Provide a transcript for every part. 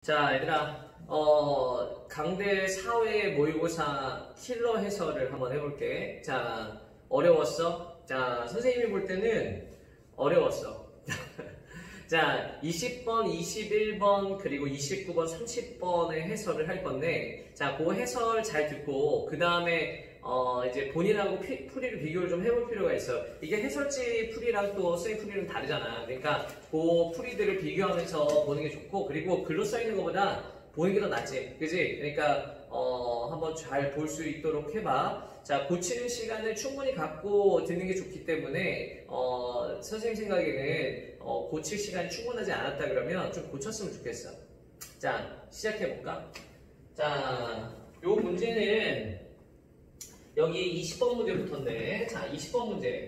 자, 얘들아, 강대 사회 모의고사 킬러 해설을 한번 해볼게. 자, 어려웠어? 자, 선생님이 볼 때는 어려웠어. 자, 20번, 21번, 그리고 29번, 30번의 해설을 할 건데, 자, 그 해설 잘 듣고, 그 다음에, 이제 본인하고 풀이를 비교를 좀 해볼 필요가 있어. 이게 해설지 풀이랑 또 쌤 풀이는 다르잖아. 그러니까, 그 풀이들을 비교하면서 보는 게 좋고, 그리고 글로 써있는 것보다 보는 게 더 낫지. 그지? 그러니까, 한번 잘 볼 수 있도록 해봐. 자, 고치는 시간을 충분히 갖고 듣는 게 좋기 때문에, 선생님 생각에는, 고칠 시간이 충분하지 않았다 그러면 좀 고쳤으면 좋겠어. 자, 시작해볼까? 자, 요 문제는, 여기 20번 문제부터인데, 자, 20번 문제.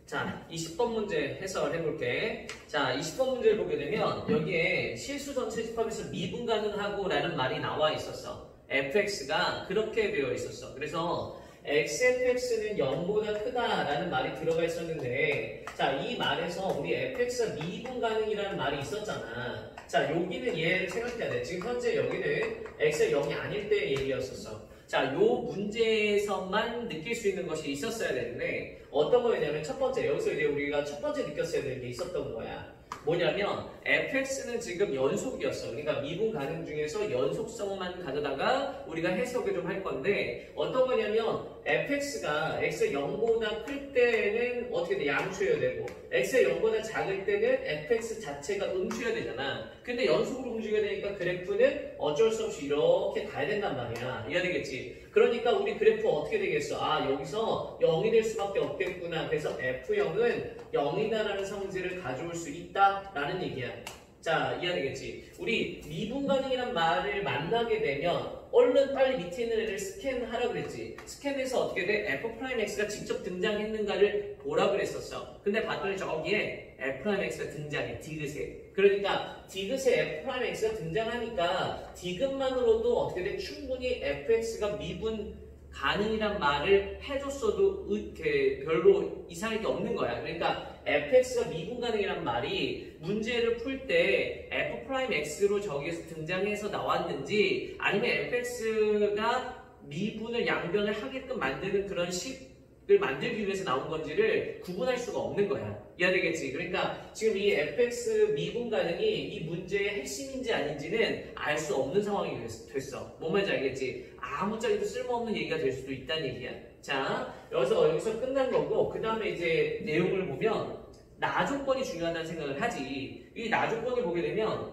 자, 20번 문제 해설해볼게. 자, 20번 문제를 보게 되면, 여기에 실수 전체 집합에서 미분 가능하고 라는 말이 나와 있었어. fx가 그렇게 되어 있었어. 그래서, xfx는 0보다 크다라는 말이 들어가 있었는데, 자, 이 말에서 우리 fx가 미분 가능이라는 말이 있었잖아. 자, 여기는 얘를 생각해야 돼. 지금 현재 여기는 x가 0이 아닐 때의 얘기였었어. 자, 요 문제에서만 느낄 수 있는 것이 있었어야 되는데 어떤 거였냐면 첫 번째, 여기서 이제 우리가 첫 번째 느꼈어야 되는 게 있었던 거야. 뭐냐면 fx는 지금 연속이었어. 그러니까 미분 가능 중에서 연속성만 가져다가 우리가 해석을 좀 할 건데 어떤 거냐면 fx가 x가 0보다 클 때는 어떻게 돼? 양수여야 되고 x가 0보다 작을 때는 fx 자체가 음수여야 되잖아. 근데 연속으로 움직여야 되니까 그래프는 어쩔 수 없이 이렇게 가야 된단 말이야. 이해되겠지? 그러니까 우리 그래프 어떻게 되겠어? 아, 여기서 0이 될 수밖에 없겠구나. 그래서 f0은 0이다라는 성질을 가져올 수 있다라는 얘기야. 자, 이해되겠지? 우리 미분 가능이란 말을 만나게 되면 얼른 빨리 밑에 있는 애를 스캔하라 그랬지. 스캔해서 어떻게 돼? f'x가 직접 등장했는가를 보라 그랬었어. 근데 봤더니 저기에 f'x가 등장해. 디귿에. 그러니까 디귿에 f'x가 등장하니까 디귿만으로도 어떻게 돼? 충분히 fx가 미분 가능이란 말을 해줬어도 이렇게 별로 이상할 게 없는 거야. 그러니까 fx가 미분 가능이란 말이 문제를 풀 때 f'x로 저기에서 등장해서 나왔는지 아니면 fx가 미분을 양변을 하게끔 만드는 그런 식을 만들기 위해서 나온 건지를 구분할 수가 없는 거야. 이해되겠지? 그러니까 지금 이 fx 미분 가능이 이 문제의 핵심인지 아닌지는 알 수 없는 상황이 됐어. 뭔 말인지 알겠지? 아무짝에도 쓸모없는 얘기가 될 수도 있다는 얘기야. 자, 여기서 끝난 거고 그 다음에 이제 내용을 보면 나조건이 중요하다는 생각을 하지. 이 나조건을 보게 되면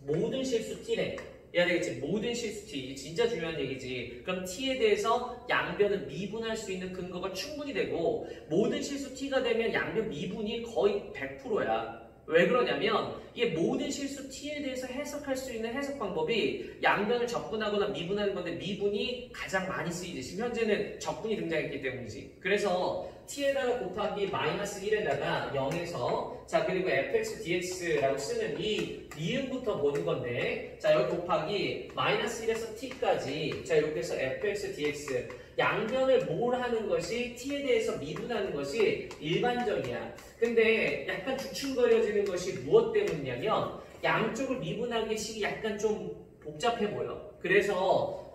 모든 실수 t래. 이해되겠지? 모든 실수 t. 진짜 중요한 얘기지. 그럼 t에 대해서 양변을 미분할 수 있는 근거가 충분히 되고 모든 실수 t가 되면 양변 미분이 거의 100%야. 왜 그러냐면 이게 모든 실수 t에 대해서 해석할 수 있는 해석 방법이 양변을 적분하거나 미분하는 건데 미분이 가장 많이 쓰이지. 지금 현재는 적분이 등장했기 때문이지. 그래서 t에다가 곱하기 마이너스 1에다가 0에서 자 그리고 fx dx라고 쓰는 이 미음부터 보는 건데 자 여기 곱하기 마이너스 1에서 t까지 자 이렇게 해서 fx dx 양변을 뭘 하는 것이 t에 대해서 미분하는 것이 일반적이야. 근데 약간 주춤거려지는 것이 무엇 때문이냐면 양쪽을 미분하기 식이 약간 좀 복잡해 보여. 그래서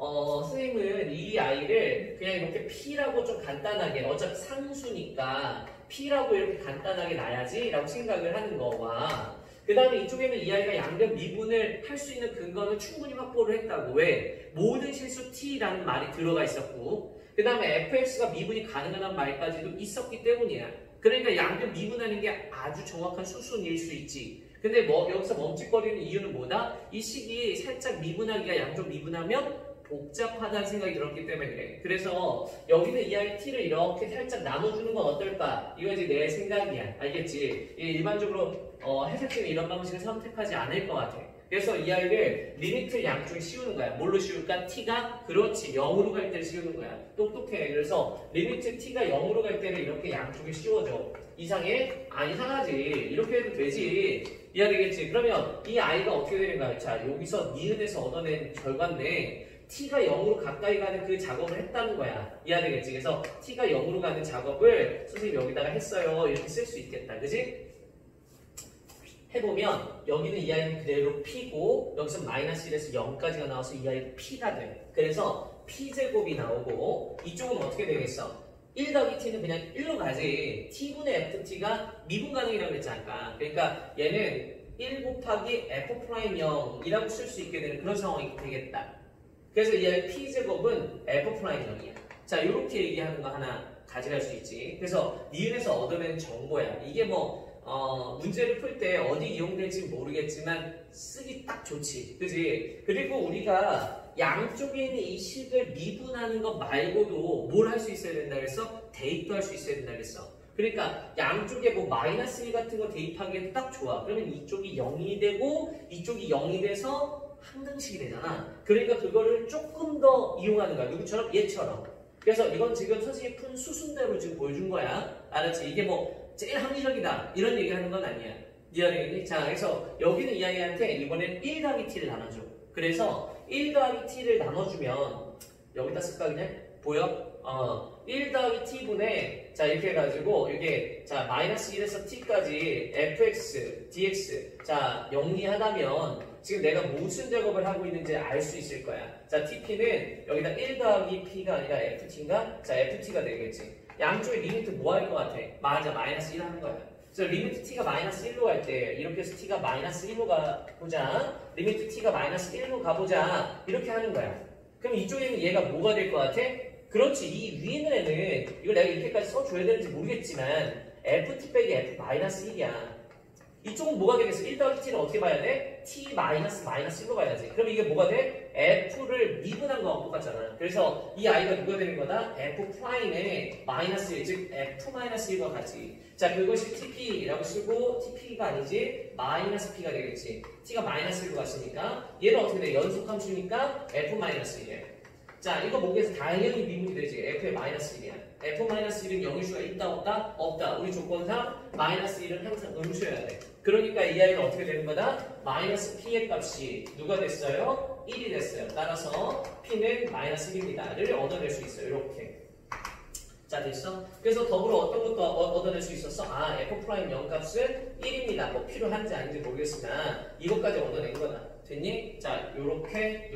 선생님은 이 아이를 그냥 이렇게 P라고 좀 간단하게 어차피 상수니까 P라고 이렇게 간단하게 놔야지 라고 생각을 하는 거와 그 다음에 이쪽에는 이 아이가 양변 미분을 할 수 있는 근거는 충분히 확보를 했다고. 왜? 모든 실수 T라는 말이 들어가 있었고 그 다음에 fx가 미분이 가능한 말까지도 있었기 때문이야. 그러니까 양변 미분하는 게 아주 정확한 수순일 수 있지. 근데 여기서 멈칫거리는 이유는 뭐다? 이 식이 살짝 미분하기가 양쪽 미분하면 복잡하다는 생각이 들었기 때문에 그래. 그래서 여기는 이 아이 t를 이렇게 살짝 나눠주는 건 어떨까? 이거 이제 내 생각이야. 알겠지? 일반적으로 해석지는 이런 방식을 선택하지 않을 것 같아. 그래서 이 아이를 리미트 양쪽에 씌우는 거야. 뭘로 씌울까? t가 그렇지 0으로 갈 때를 씌우는 거야. 똑똑해. 그래서 리미트 t가 0으로 갈 때를 이렇게 양쪽에 씌워줘. 이상해? 아 이상하지. 이렇게 해도 되지. 이해되겠지? 그러면 이 아이가 어떻게 되는가? 자 여기서 니은에서 얻어낸 결과인데 t가 0으로 가까이 가는 그 작업을 했다는 거야. 이해되겠지? 그래서 t가 0으로 가는 작업을 선생님이 여기다가 했어요. 이렇게 쓸 수 있겠다. 그지? 해보면 여기는 이 아이는 그대로 P고 여기서 마이너스 1에서 0까지가 나와서 이 아이는 P가 돼. 그래서 P제곱이 나오고 이쪽은 어떻게 되겠어? 1 더하기 T는 그냥 1로 가지. T분의 FT가 미분 가능이라고 했지 않을까? 그러니까 얘는 1 곱하기 F'0이라고 쓸 수 있게 되는 그런 상황이 되겠다. 그래서 이 아이 P제곱은 F'0이야. 자, 이렇게 얘기하는 거 하나 가져갈 수 있지. 그래서 니은에서 얻어낸 정보야. 이게 문제를 풀 때 어디 이용될지 모르겠지만 쓰기 딱 좋지. 그지? 그리고 우리가 양쪽에 있는 이 식을 미분하는 것 말고도 뭘 할 수 있어야 된다 그랬어? 대입도 할 수 있어야 된다 그랬어. 그러니까 양쪽에 마이너스 1 같은 거 대입하기에 딱 좋아. 그러면 이쪽이 0이 되고 이쪽이 0이 돼서 항등식이 되잖아. 그러니까 그거를 조금 더 이용하는 거야. 누구처럼? 얘처럼. 그래서 이건 지금 선생님이 푼 수순대로 지금 보여준 거야. 알았지? 이게 제일 합리적이다 이런 얘기하는 건 아니야. 이해하겠니? 자, 그래서 여기는 이 아이한테 이번엔 1 더하기 t를 나눠줘. 그래서 1 더하기 t를 나눠주면 여기다 쓸까 그냥? 보여? 1 더하기 t분의 자 이렇게 해가지고 이게 자 마이너스 1에서 t까지 fx, dx 자 영리하다면 지금 내가 무슨 작업을 하고 있는지 알 수 있을 거야. 자 tp는 여기다 1 더하기 p가 아니라 ft인가? 자 ft가 되겠지. 양쪽에 리미트 뭐 할 것 같아? 맞아, 마이너스 1 하는 거야. 그래서 리미트 t가 마이너스 1로 갈 때 이렇게 해서 t가 마이너스 1로 가보자. 리미트 t가 마이너스 1로 가보자. 이렇게 하는 거야. 그럼 이쪽에는 얘가 뭐가 될 것 같아? 그렇지, 이 위에 있는 애는 이걸 내가 이렇게까지 써줘야 되는지 모르겠지만 ft 빼기 f 마이너스 1이야. 이쪽은 뭐가 되겠어? 1 더하기 t를 어떻게 봐야 돼? t 마이너스 1로 봐야지. 그럼 이게 뭐가 돼? f를 미분한 거하고 똑같잖아. 그래서 이 i가 누가 되는 거다? f'의 마이너스 1, 즉 f 마이너스 1과 같지. 자, 그것이 tp라고 쓰고 tp가 아니지 마이너스 p가 되겠지. t가 마이너스 1로 갔으니까 얘는 어떻게 돼? 연속함수니까 f 마이너스 1이야. 자, 이거 보기에서 당연히 미분이 되지. f의 마이너스 1이야. f 마이너스 1은 0일 수가 있다 없다? 없다. 우리 조건상 마이너스 1은 항상 음수여야 돼. 그러니까 이 아이는 어떻게 되는 거다? 마이너스 p의 값이 누가 됐어요? 1이 됐어요. 따라서 p는 마이너스 1입니다를 얻어낼 수 있어요. 이렇게. 자, 됐어? 그래서 더불어 어떤 것도 얻어낼 수 있었어? 아, f' 0 값은 1입니다. 필요한지 아닌지 모르겠으나 이것까지 얻어낸 거다. 됐니? 자, 요렇게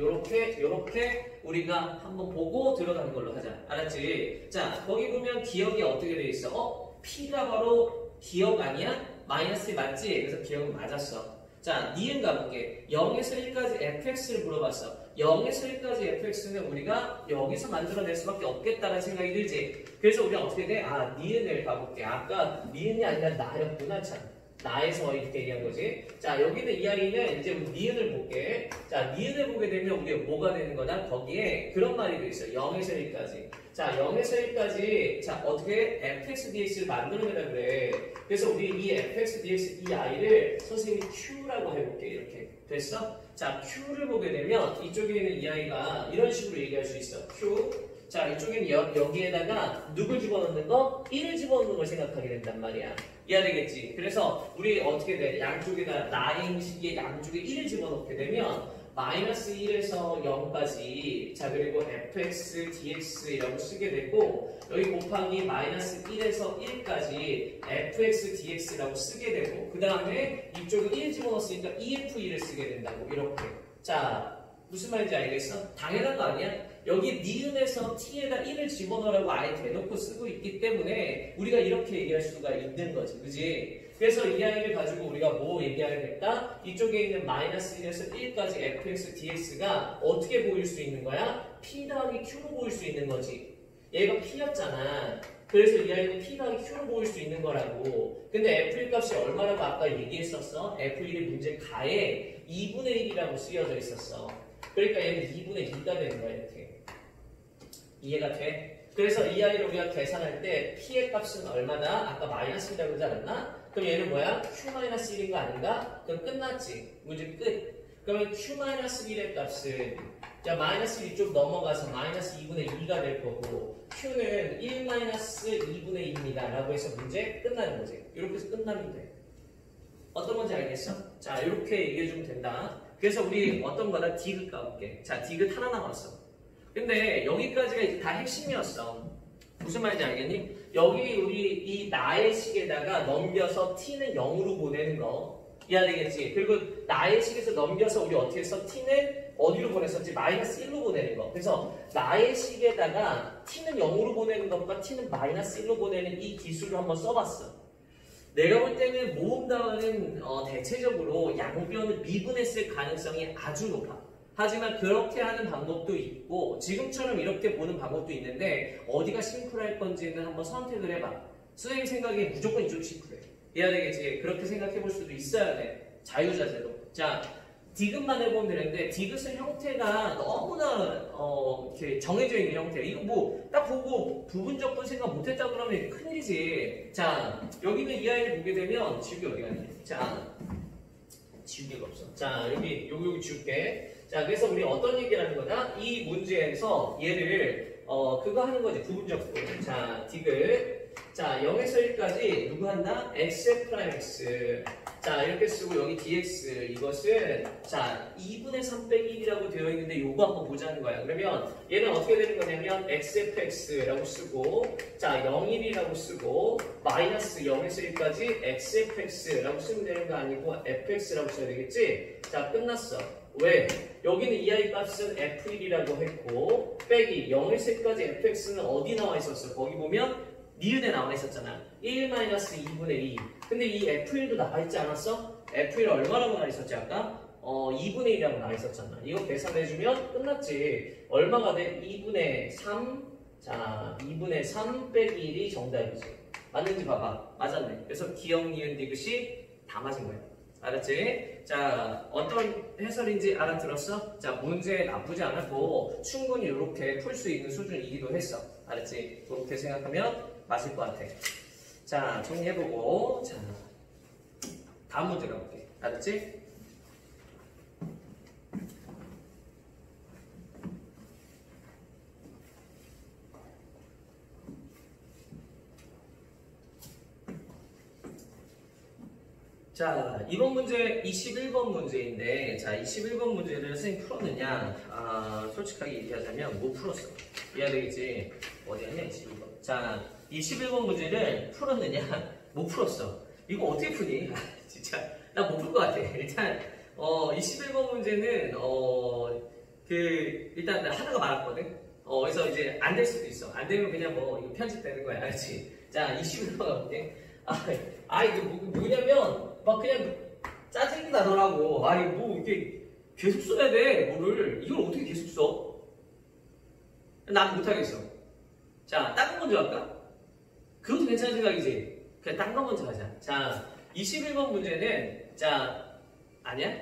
우리가 한번 보고 들어가는 걸로 하자. 알았지? 자, 거기 보면 기억이 어떻게 돼 있어? P가 바로 기억 아니야? 마이너스 맞지? 그래서 기억은 맞았어. 자, 니은 가볼게. 0에서 1까지 fx를 물어봤어. 0에서 1까지 fx는 우리가 여기서 만들어낼 수밖에 없겠다는 생각이 들지. 그래서 우리가 어떻게 돼? 아, 니은을 가볼게. 아까 니은이 아니라 나였구나. 참. 나에서 이렇게 얘기한 거지. 자, 여기는 이 아이는 이제 니은을 볼게. 자, 니은을 보게 되면 우리가 뭐가 되는 거다? 거기에 그런 말이 돼 있어요. 0에서 1까지. 자, 0에서 1까지. 자, 어떻게 fx, dx를 만들어내라 그래. 그래서 우리 이 fx, dx 이 아이를 선생님이 q라고 해볼게. 이렇게. 됐어? 자, q를 보게 되면 이쪽에 있는 이 아이가 이런 식으로 얘기할 수 있어. q. 자, 이쪽에는 여기에다가 누굴 집어넣는 거? 1을 집어넣는 걸 생각하게 된단 말이야. 이해되겠지? 그래서 우리 어떻게 돼? 양쪽에다 나의 형식의 양쪽에 1을 집어넣게 되면 마이너스 1에서 0까지 자 그리고 fx, dx 이라고 쓰게 되고 여기 곱하기 마이너스 1에서 1까지 fx, dx라고 쓰게 되고 그 다음에 이쪽에 1 집어넣었으니까 EF1을 쓰게 된다고 이렇게. 자, 무슨 말인지 알겠어? 당연한 거 아니야? 여기 니은에서 t에다 1을 집어넣으라고 아예 대놓고 쓰고 있기 때문에 우리가 이렇게 얘기할 수가 있는 거지. 그지? 그래서 이 아이를 가지고 우리가 뭐 얘기하겠다? 이쪽에 있는 마이너스 1에서 1까지 fx, dx가 어떻게 보일 수 있는 거야? p 더하기 q로 보일 수 있는 거지. 얘가 p였잖아. 그래서 이 아이는 p 더하기 q로 보일 수 있는 거라고. 근데 f1 값이 얼마라고 아까 얘기했었어? f1의 문제 가에 2분의 1이라고 쓰여져 있었어. 그러니까 얘는 2분의 2가 되는 거야. 이렇게. 이해가 돼? 그래서 이 아이를 우리가 계산할 때 p의 값은 얼마다? 아까 마이너스 1이라고 그러지 않았나? 그럼 얘는 뭐야? q-1인 거 아닌가? 그럼 끝났지. 문제 끝. 그러면 q-1의 값은 자 마이너스 1 이쪽 넘어가서 마이너스 2분의 2가 될 거고 q는 1-2분의 2입니다. 라고 해서 문제 끝나는 거지. 이렇게 해서 끝나면 돼. 어떤 건지 알겠어? 자 이렇게 얘기해주면 된다. 그래서 우리 어떤 거다? 디귿 까볼게. 자 디귿 하나 남았어. 근데 여기까지가 이제 다 핵심이었어. 무슨 말인지 알겠니? 여기 우리 이 나의 식에다가 넘겨서 t는 0으로 보내는 거. 이해되겠지? 그리고 나의 식에서 넘겨서 우리 어떻게 했어? t는 어디로 보냈었지? 마이너스 1로 보내는 거. 그래서 나의 식에다가 t는 0으로 보내는 것과 t는 마이너스 1로 보내는 이 기술을 한번 써봤어. 내가 볼 때는 모음답안은 대체적으로 양변을 미분했을 가능성이 아주 높아. 하지만 그렇게 하는 방법도 있고 지금처럼 이렇게 보는 방법도 있는데 어디가 심플할 건지는 한번 선택을 해봐. 선생님 생각에 무조건 이쪽이 심플해. 이해야 되겠지? 그렇게 생각해 볼 수도 있어야 돼. 자유자재로. 자, 디귿만 해보면 되는데 디귿은 형태가 너무나 이렇게 정해져 있는 형태. 이거 뭐 딱 보고 부분적분 생각 못했다 그러면 큰일이지. 자, 여기는 이 아이를 보게 되면 지우개 어디 갔니? 자, 지우개가 없어. 자, 여기 지울게. 자, 그래서 우리 어떤 얘기를 하는 거다? 이 문제에서 얘를 그거 하는 거지. 부분적분. 자, 디귿. 자, 0에서 1까지 누구 한다? xf'(x). 자, 이렇게 쓰고 여기 dx 이것은 자 2분의 3 빼기 1이라고 되어 있는데 요거 한번 보자는 거야. 그러면 얘는 어떻게 되는 거냐면 xfx라고 쓰고 자 0,1이라고 쓰고 마이너스 0에서 1까지 xfx라고 쓰면 되는 거 아니고 fx라고 써야 되겠지? 자, 끝났어. 왜? 여기는 이 아이 값은 f1이라고 했고 빼기 0에서 1까지 fx는 어디 나와 있었어? 거기 보면 니은에 나와 있었잖아. 1-2분의 2. 근데 이 F1도 나와 있지 않았어? F1 얼마라고 나와 있었지 아까? 2분의 1이라고 나와 있었잖아. 이거 계산해주면 끝났지. 얼마가 돼? 2분의 3. 자, 2분의 3 빼기 1이 정답이지. 맞는지 봐봐. 맞았네. 그래서 기역, 니은, 디귿이 다 맞은 거야. 알았지? 자, 어떤 해설인지 알아들었어? 자, 문제 나쁘지 않았고 충분히 이렇게 풀 수 있는 수준이기도 했어. 알았지? 그렇게 생각하면 맞을 것 같아. 자, 정리해보고 자, 다음 문제 가볼게. 알았지? 자, 이번 문제 21번 문제인데 자, 21번 문제를 선생님 풀었느냐? 솔직하게 얘기하자면 못 풀었어. 이해야 되겠지? 어디 하냐 21번. 자, 21번 문제를 풀었느냐? 못 풀었어. 이거 어떻게 푸니? 진짜 나 못 풀 것 같아. 일단 21번 문제는 일단 나 하나가 많았거든. 그래서 이제 안 될 수도 있어. 안 되면 그냥 뭐 이거 편집되는 거야. 알지? 자, 21번 가볼게. 이거 뭐냐면 막 그냥 짜증이 나더라고. 이거 뭐 이렇게 계속 써야 돼. 뭐를 이걸 어떻게 계속 써? 난 못하겠어. 자, 딴 거 먼저 할까? 그것도 괜찮은 생각이지. 그냥 딴 거 먼저 하자. 자, 21번 문제는 자, 아니야?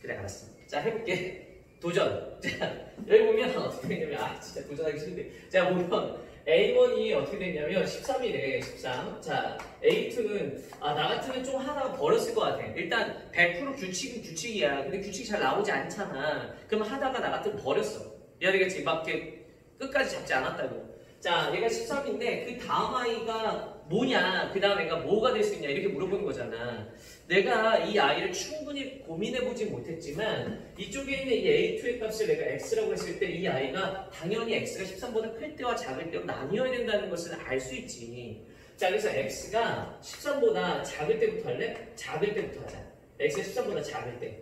그래, 알았어. 자, 해볼게. 도전. 자, 여기 보면 어떻게 되냐면 진짜 도전하기 싫은데. 자, 보면 A1이 어떻게 됐냐면 13이래. 13. 자, A2는 나 같으면 좀 하다가 버렸을 것 같아. 일단 100% 규칙은 규칙이야. 근데 규칙이 잘 나오지 않잖아. 그러면 하다가 나 같으면 버렸어. 이해야 되겠지? 막 이렇게 끝까지 잡지 않았다고. 자, 얘가 13인데 그 다음 아이가 뭐냐? 그 다음 애가 뭐가 될 수 있냐? 이렇게 물어보는 거잖아. 내가 이 아이를 충분히 고민해보지 못했지만 이쪽에 있는 이 A2의 값을 내가 X라고 했을 때 이 아이가 당연히 X가 13보다 클 때와 작을 때로 나뉘어야 된다는 것을 알 수 있지. 자, 그래서 X가 13보다 작을 때부터 할래? 작을 때부터 하자. X가 13보다 작을 때.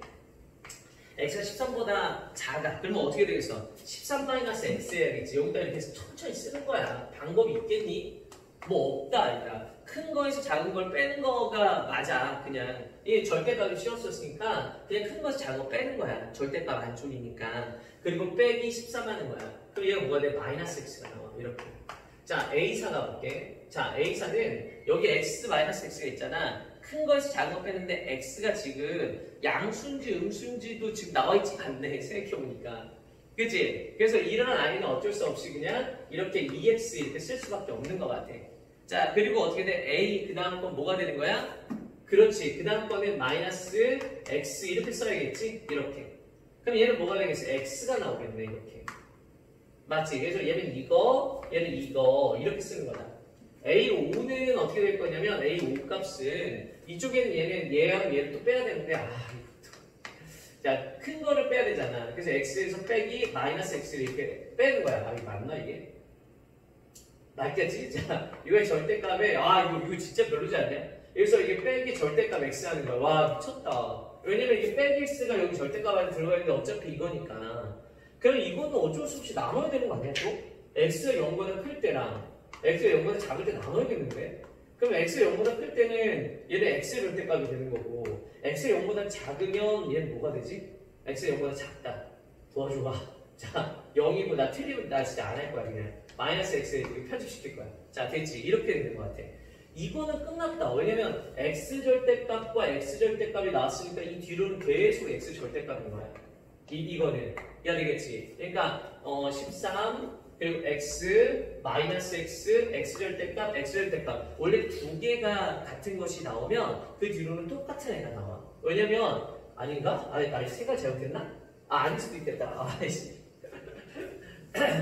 X가 13보다 작아. 그러면 어떻게 되겠어? 13-X 해야겠지. 여기다 이렇게 해서 천천히 쓰는 거야. 방법이 있겠니? 뭐 없다. 일단 큰 거에서 작은 걸 빼는 거가 맞아. 그냥 이 절대값이 쉬웠었으니까 그냥 큰 거에서 작은 거 빼는 거야. 절대값 안쪽이니까. 그리고 빼기 13 하는 거야. 그럼 얘가 뭐가 돼? 마이너스 X가 나와. 이렇게. 자, A사 가볼게. 자, A사는 여기 X 마이너스 X가 있잖아. 큰 거에서 작은 거 빼는데 X가 지금 양수인지 음수인지도 지금 나와 있지 않네. 생각해보니까. 그치? 그래서 이런 아이는 어쩔 수 없이 그냥 이렇게 2x 이렇게 쓸 수밖에 없는 것 같아. 자, 그리고 어떻게 돼? A 그 다음 건 뭐가 되는 거야? 그렇지. 그 다음 거는 마이너스 x 이렇게 써야겠지? 이렇게. 그럼 얘는 뭐가 되겠어? x가 나오겠네. 이렇게. 맞지? 그래서 얘는 이거, 얘는 이거 이렇게 쓰는 거다. A5는 어떻게 될 거냐면 A5 값은 이쪽에는 얘랑 얘를 또 빼야 되는데 자, 큰 거를 빼야 되잖아. 그래서 x에서 빼기 마이너스 x를 이렇게 빼는 거야. 이게 맞나 이게? 맞겠지? 자, 이거의 절대값에 이거 진짜 별로지 않냐? 그래서 이게 빼기 절대값 x 하는 거야. 와 미쳤다. 왜냐면 이게 빼기 x가 여기 절대값 안에 들어가 있는데 어차피 이거니까. 그럼 이거는 어쩔 수 없이 나눠야 되는 거 아니야 또? x가 0보다 클 때랑 x가 0보다 작을 때 나눠야겠는데? 그럼 x가 0보다 클 때는 얘는 x의 절대값이 되는 거고 x가 0보다 작으면 얘는 뭐가 되지? x가 0보다 작다. 도와줘봐. 자 0이고 나 틀리면 나 진짜 안 할 거야 그냥. 마이너스 x에 편집시킬 거야. 자 됐지? 이렇게 되는 것 같아. 이거는 끝났다. 왜냐면 x절대값과 x절대값이 나왔으니까 이 뒤로는 계속 x절대값인 거야. 이거는 이해가 되겠지? 그러니까 13 그리고 x 마이너스 x x절대값 x절대값 원래 두 개가 같은 것이 나오면 그 뒤로는 똑같은 애가 나와. 왜냐면 아닌가? 나 생각 잘못했나? 아닐 수도 있겠다. 아이씨.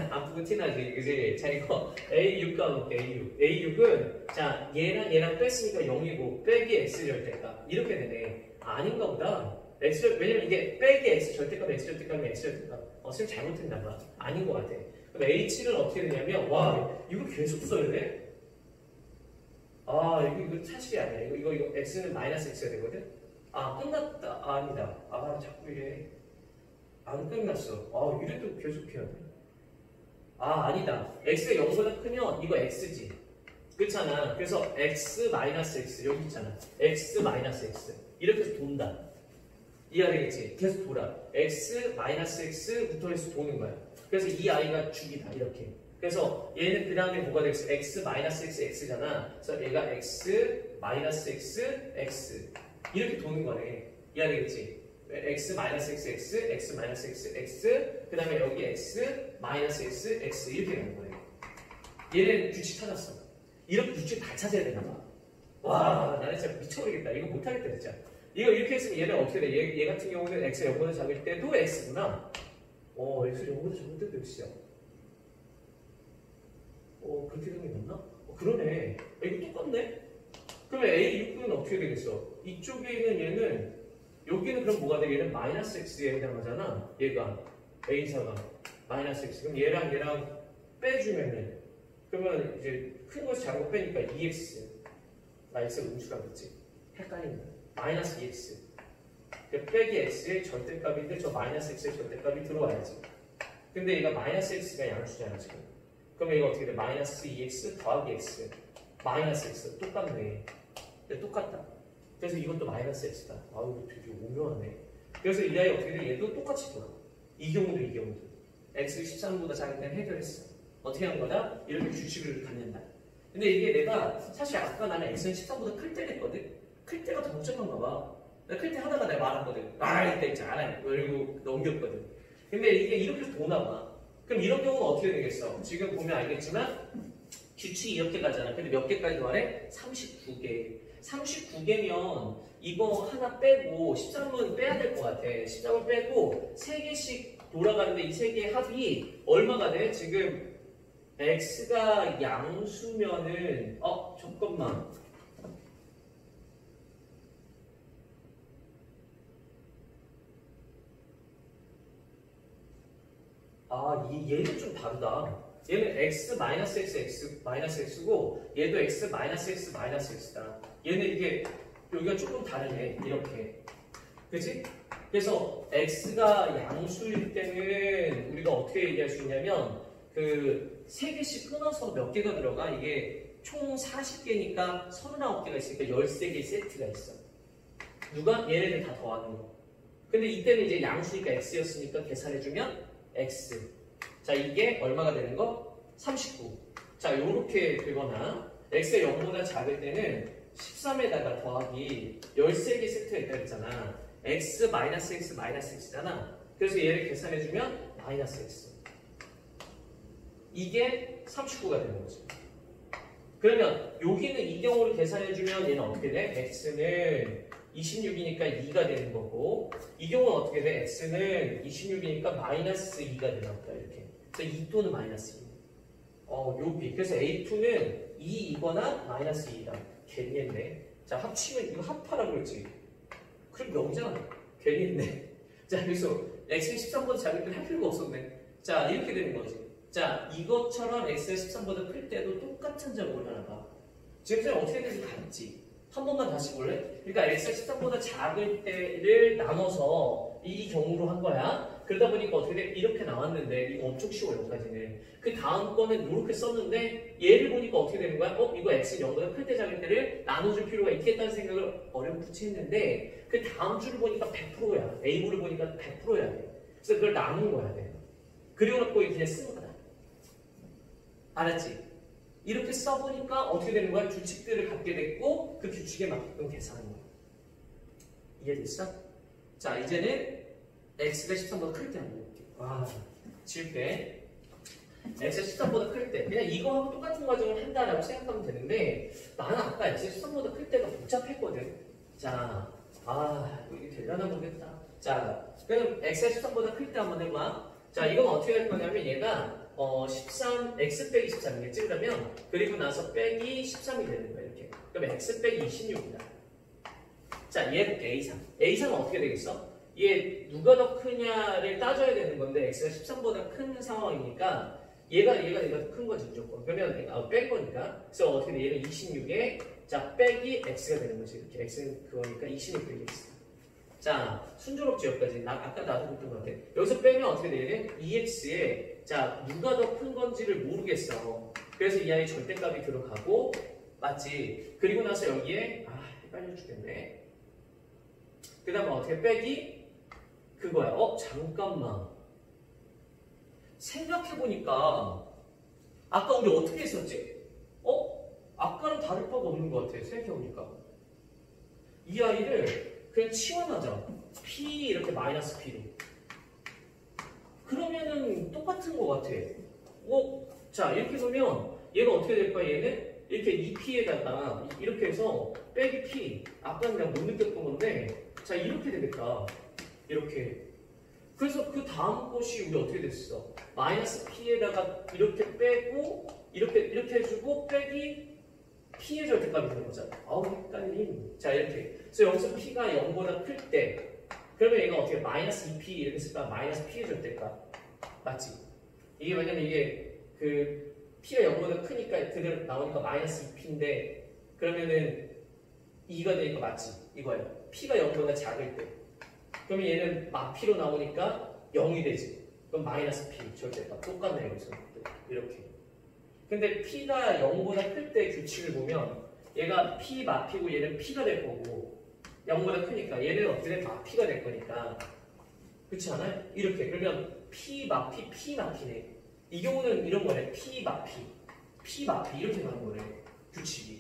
아프고 티나지, 그지? 자, 이거 A6 까볼게, A6. A6은, 자, 얘랑 뺐으니까 0이고, 빼기 X 절대값. 이렇게 되네. 아닌가 보다. 왜냐면 이게 빼기 X 절대값, X 절대값이면 X 절대값. 선생님 잘못했나 봐. 아닌 것 같아. 그럼 H는 어떻게 되냐면, 와, 이거 계속 써야 돼? 아, 이거 사실이 아니야. 이거 X는 마이너스 X가 되거든? 아, 끝났다. 아, 아니다. 아, 자꾸 이래. 안 끝났어. 아, 이래도 계속 해야 돼. 아 아니다. x가 0보다 크면 이거 x지. 그렇잖아. 그래서 x 마이너스 x 여기 있잖아. x 마이너스 x 이렇게 해서 돈다. 이해가 되겠지? 계속 돌아. x 마이너스 x부터 해서 도는 거야. 그래서 이 아이가 죽이다 이렇게. 그래서 얘는 그 다음에 뭐가 되겠어? x 마이너스 x x잖아. 그래서 얘가 x 마이너스 x x 이렇게 도는 거네. 이해가 되겠지? x 마이너스 x x x 마이너스 x x 그 다음에 여기 x 마이너스 x x 이렇게 되는 거예요. 얘는 규칙 찾았어. 이렇게 규칙 다 찾아야 되나 봐. 와 나는 진짜 미쳐버리겠다. 이거 못하겠다 진짜. 이거 이렇게 했으면 얘는 어떻게 돼? 얘 같은 경우는 x가 0보다 작을 때도 x구나. x가 0보다 작을 때도 x야. 그렇게 되는 게 맞나? 그러네. 이거 똑같네. 그러면 A6은 어떻게 되겠어? 이쪽에 있는 얘는 여기는 그럼 뭐가 돼? 얘는 마이너스 x에 해당하잖아. 얘가 a사가 마이너스 x. 그럼 얘랑 빼주면은 그러면 이제 큰 것이 작은 거 빼니까 2x. 나 x가 음수라겠지. 헷갈린다. 마이너스 2x. 빼기 x의 절대값인데 저 마이너스 x의 절대값이 들어와야지. 근데 얘가 마이너스 x가 양수잖아 지금. 그러면 이거 어떻게 돼? 마이너스 2x 더하기 x. 마이너스 x 똑같네. 똑같다. 그래서 이것도 마이너스 x다. 아우 되게 오묘하네. 그래서 이 아이 어떻게 돼? 얘도 똑같이 돌아. 이 경우도 이 경우도. x 13보다 작을 땐 해결했어. 어떻게 한 거다? 이렇게 규칙을 갖는다. 근데 이게 내가 사실 아까 나는 x는 13보다 클 때 했거든? 클 때가 더 복잡한가 봐. 내가 클 때 하다가 내가 말았거든. 이때 있잖아. 그리고 넘겼거든. 근데 이게 이렇게 도나 봐. 그럼 이런 경우는 어떻게 되겠어? 지금 보면 알겠지만 규칙이 이렇게 가잖아. 근데 몇 개까지 말해? 39개. 39개면 이거 하나 빼고 13은 빼야 될 것 같아. 13을 빼고 3개씩 돌아가는데 이 3개의 합이 얼마가 돼? 지금 x가 양수면은 잠깐만. 얘는 좀 다르다. 얘는 x 마이너스 x x 마이너스 x고 얘도 x 마이너스 x 마이너스 x다. 얘는 이게 여기가 조금 다르네. 이렇게. 그치? 그래서 x가 양수일 때는 우리가 어떻게 얘기할 수 있냐면 그 3개씩 끊어서 몇 개가 들어가? 이게 총 40개니까 39개가 있으니까 13개의 세트가 있어. 누가? 얘네들 다 더하는 거. 근데 이때는 이제 양수니까 x였으니까 계산해주면 x. 자, 이게 얼마가 되는 거? 39. 자, 요렇게 되거나 x가 0보다 작을 때는 13에다가 더하기 13개 세트가 있다 그랬잖아. x 마이너스 x 마이너스 x잖아. 그래서 얘를 계산해주면 마이너스 x. 이게 39가 되는 거지. 그러면 여기는 이 경우를 계산해주면 얘는 어떻게 돼? x는 26이니까 2가 되는 거고 이 경우는 어떻게 돼? x는 26이니까 마이너스 2가 되나 보다 이렇게. 그래서 2 또는 마이너스 2. 여기. 그래서 A2는 2이거나 마이너스 2다. 괜히 했네. 자, 합치면 이거 합하라고 그랬지. 그럼 0잖아. 괜히 했네. 자, 그래서 x는 13보다 작을 때 할 필요가 없었네. 자, 이렇게 되는 거지. 자, 이것처럼 x가 13보다 클 때도 똑같은 점을 하나 봐. 지금 어떻게 되는지 같지? 한 번만 다시 볼래? 그러니까 x가 13보다 작을 때를 나눠서 이 경우로 한 거야. 그러다 보니까 어떻게 돼? 이렇게 나왔는데 이거 엄청 쉬워 여기까지는. 그 다음 거는 이렇게 썼는데 얘를 보니까 어떻게 되는 거야? 이거 x 0보다 클 때 작을 때를 나눠줄 필요가 있겠다는 생각을 어렴풋이 했는데 그 다음 줄을 보니까 100%야. A부를 보니까 100%야 돼. 그래서 그걸 나눈 거야 돼. 그리고 놓고 그냥 쓰는 거다. 알았지? 이렇게 써보니까 어떻게 되는 거야? 규칙들을 갖게 됐고 그 규칙에 맞게끔 계산하는 거야. 이해됐어? 자 이제는 x가 13보다 클 때 한번 볼게. 와 지울게. x가 13보다 클 때 그냥 이거하고 똑같은 과정을 한다라고 생각하면 되는데 나는 아까 x가 13보다 클 때가 복잡했거든. 자 이게 되려나 모르겠다. 자 그럼 x가 13보다 클 때 한번 해봐. 자 이건 어떻게 할 거냐면 얘가 13, x 빼기 13이겠지? 그러면 그리고 나서 빼기 13이 되는 거야 이렇게. 그럼 x 빼기 26이다. 자 얘는 a3. a3은 어떻게 되겠어? 얘 누가 더 크냐를 따져야 되는 건데 x가 13보다 큰 상황이니까 얘가 더 큰 거지 무조건. 그러면 뺀 거니까. 그래서 어떻게 돼? 얘는 26에 자 빼기 x가 되는 거지. 이렇게 x는 그거니까 26 빼기 x. 자 순조롭지 여기까지. 아까 나도 그랬던 것 같아. 여기서 빼면 어떻게 돼? 2x에 자 누가 더 큰 건지를 모르겠어. 그래서 이 아이 절대값이 들어가고 맞지? 그리고 나서 여기에 헷갈려 죽겠네. 그 다음에 어떻게 빼기? 그거야. 잠깐만. 생각해보니까 아까 우리 어떻게 했었지? 아까랑 다를 바가 없는 것 같아. 생각해보니까 이 아이를 그냥 치환하자. P 이렇게 마이너스 P로. 그러면은 똑같은 것 같아. 자 이렇게 보면 얘가 어떻게 될까? 얘는 이렇게 2P에다가 이렇게 해서 빼기 P. 아까는 그냥 못 느꼈던 건데 자 이렇게 되겠다. 이렇게. 그래서 그 다음 것이 우리 어떻게 됐어? 마이너스 P에다가 이렇게 빼고 이렇게 해주고 빼기 P의 절대값이 되는 거잖아. 헷갈림. 자 이렇게. 그래서 여기서 P가 0보다 클 때 그러면 얘가 어떻게 마이너스 2P 이렇게 쓸까? 마이너스 P의 절대값. 맞지? 이게 왜냐면 이게 그 P가 0보다 크니까 그대로 나오니까 마이너스 2P인데 그러면은 2가 되니까 맞지? 이거예요. P가 0보다 작을 때. 그러면 얘는 마피로 나오니까 0이 되지. 그럼 마이너스 P 절대값 똑같네 여기서. 이렇게. 근데 P가 0보다 클 때 규칙을 보면 얘가 P 마피고 얘는 P가 될 거고 0보다 크니까 얘는 어떻게 돼? 마피가 될 거니까. 그렇지 않아요? 이렇게. 그러면 P 마피, P 마피네. 이 경우는 이런 거네. P 마피, P 마피 이렇게 가는 거네. 규칙이.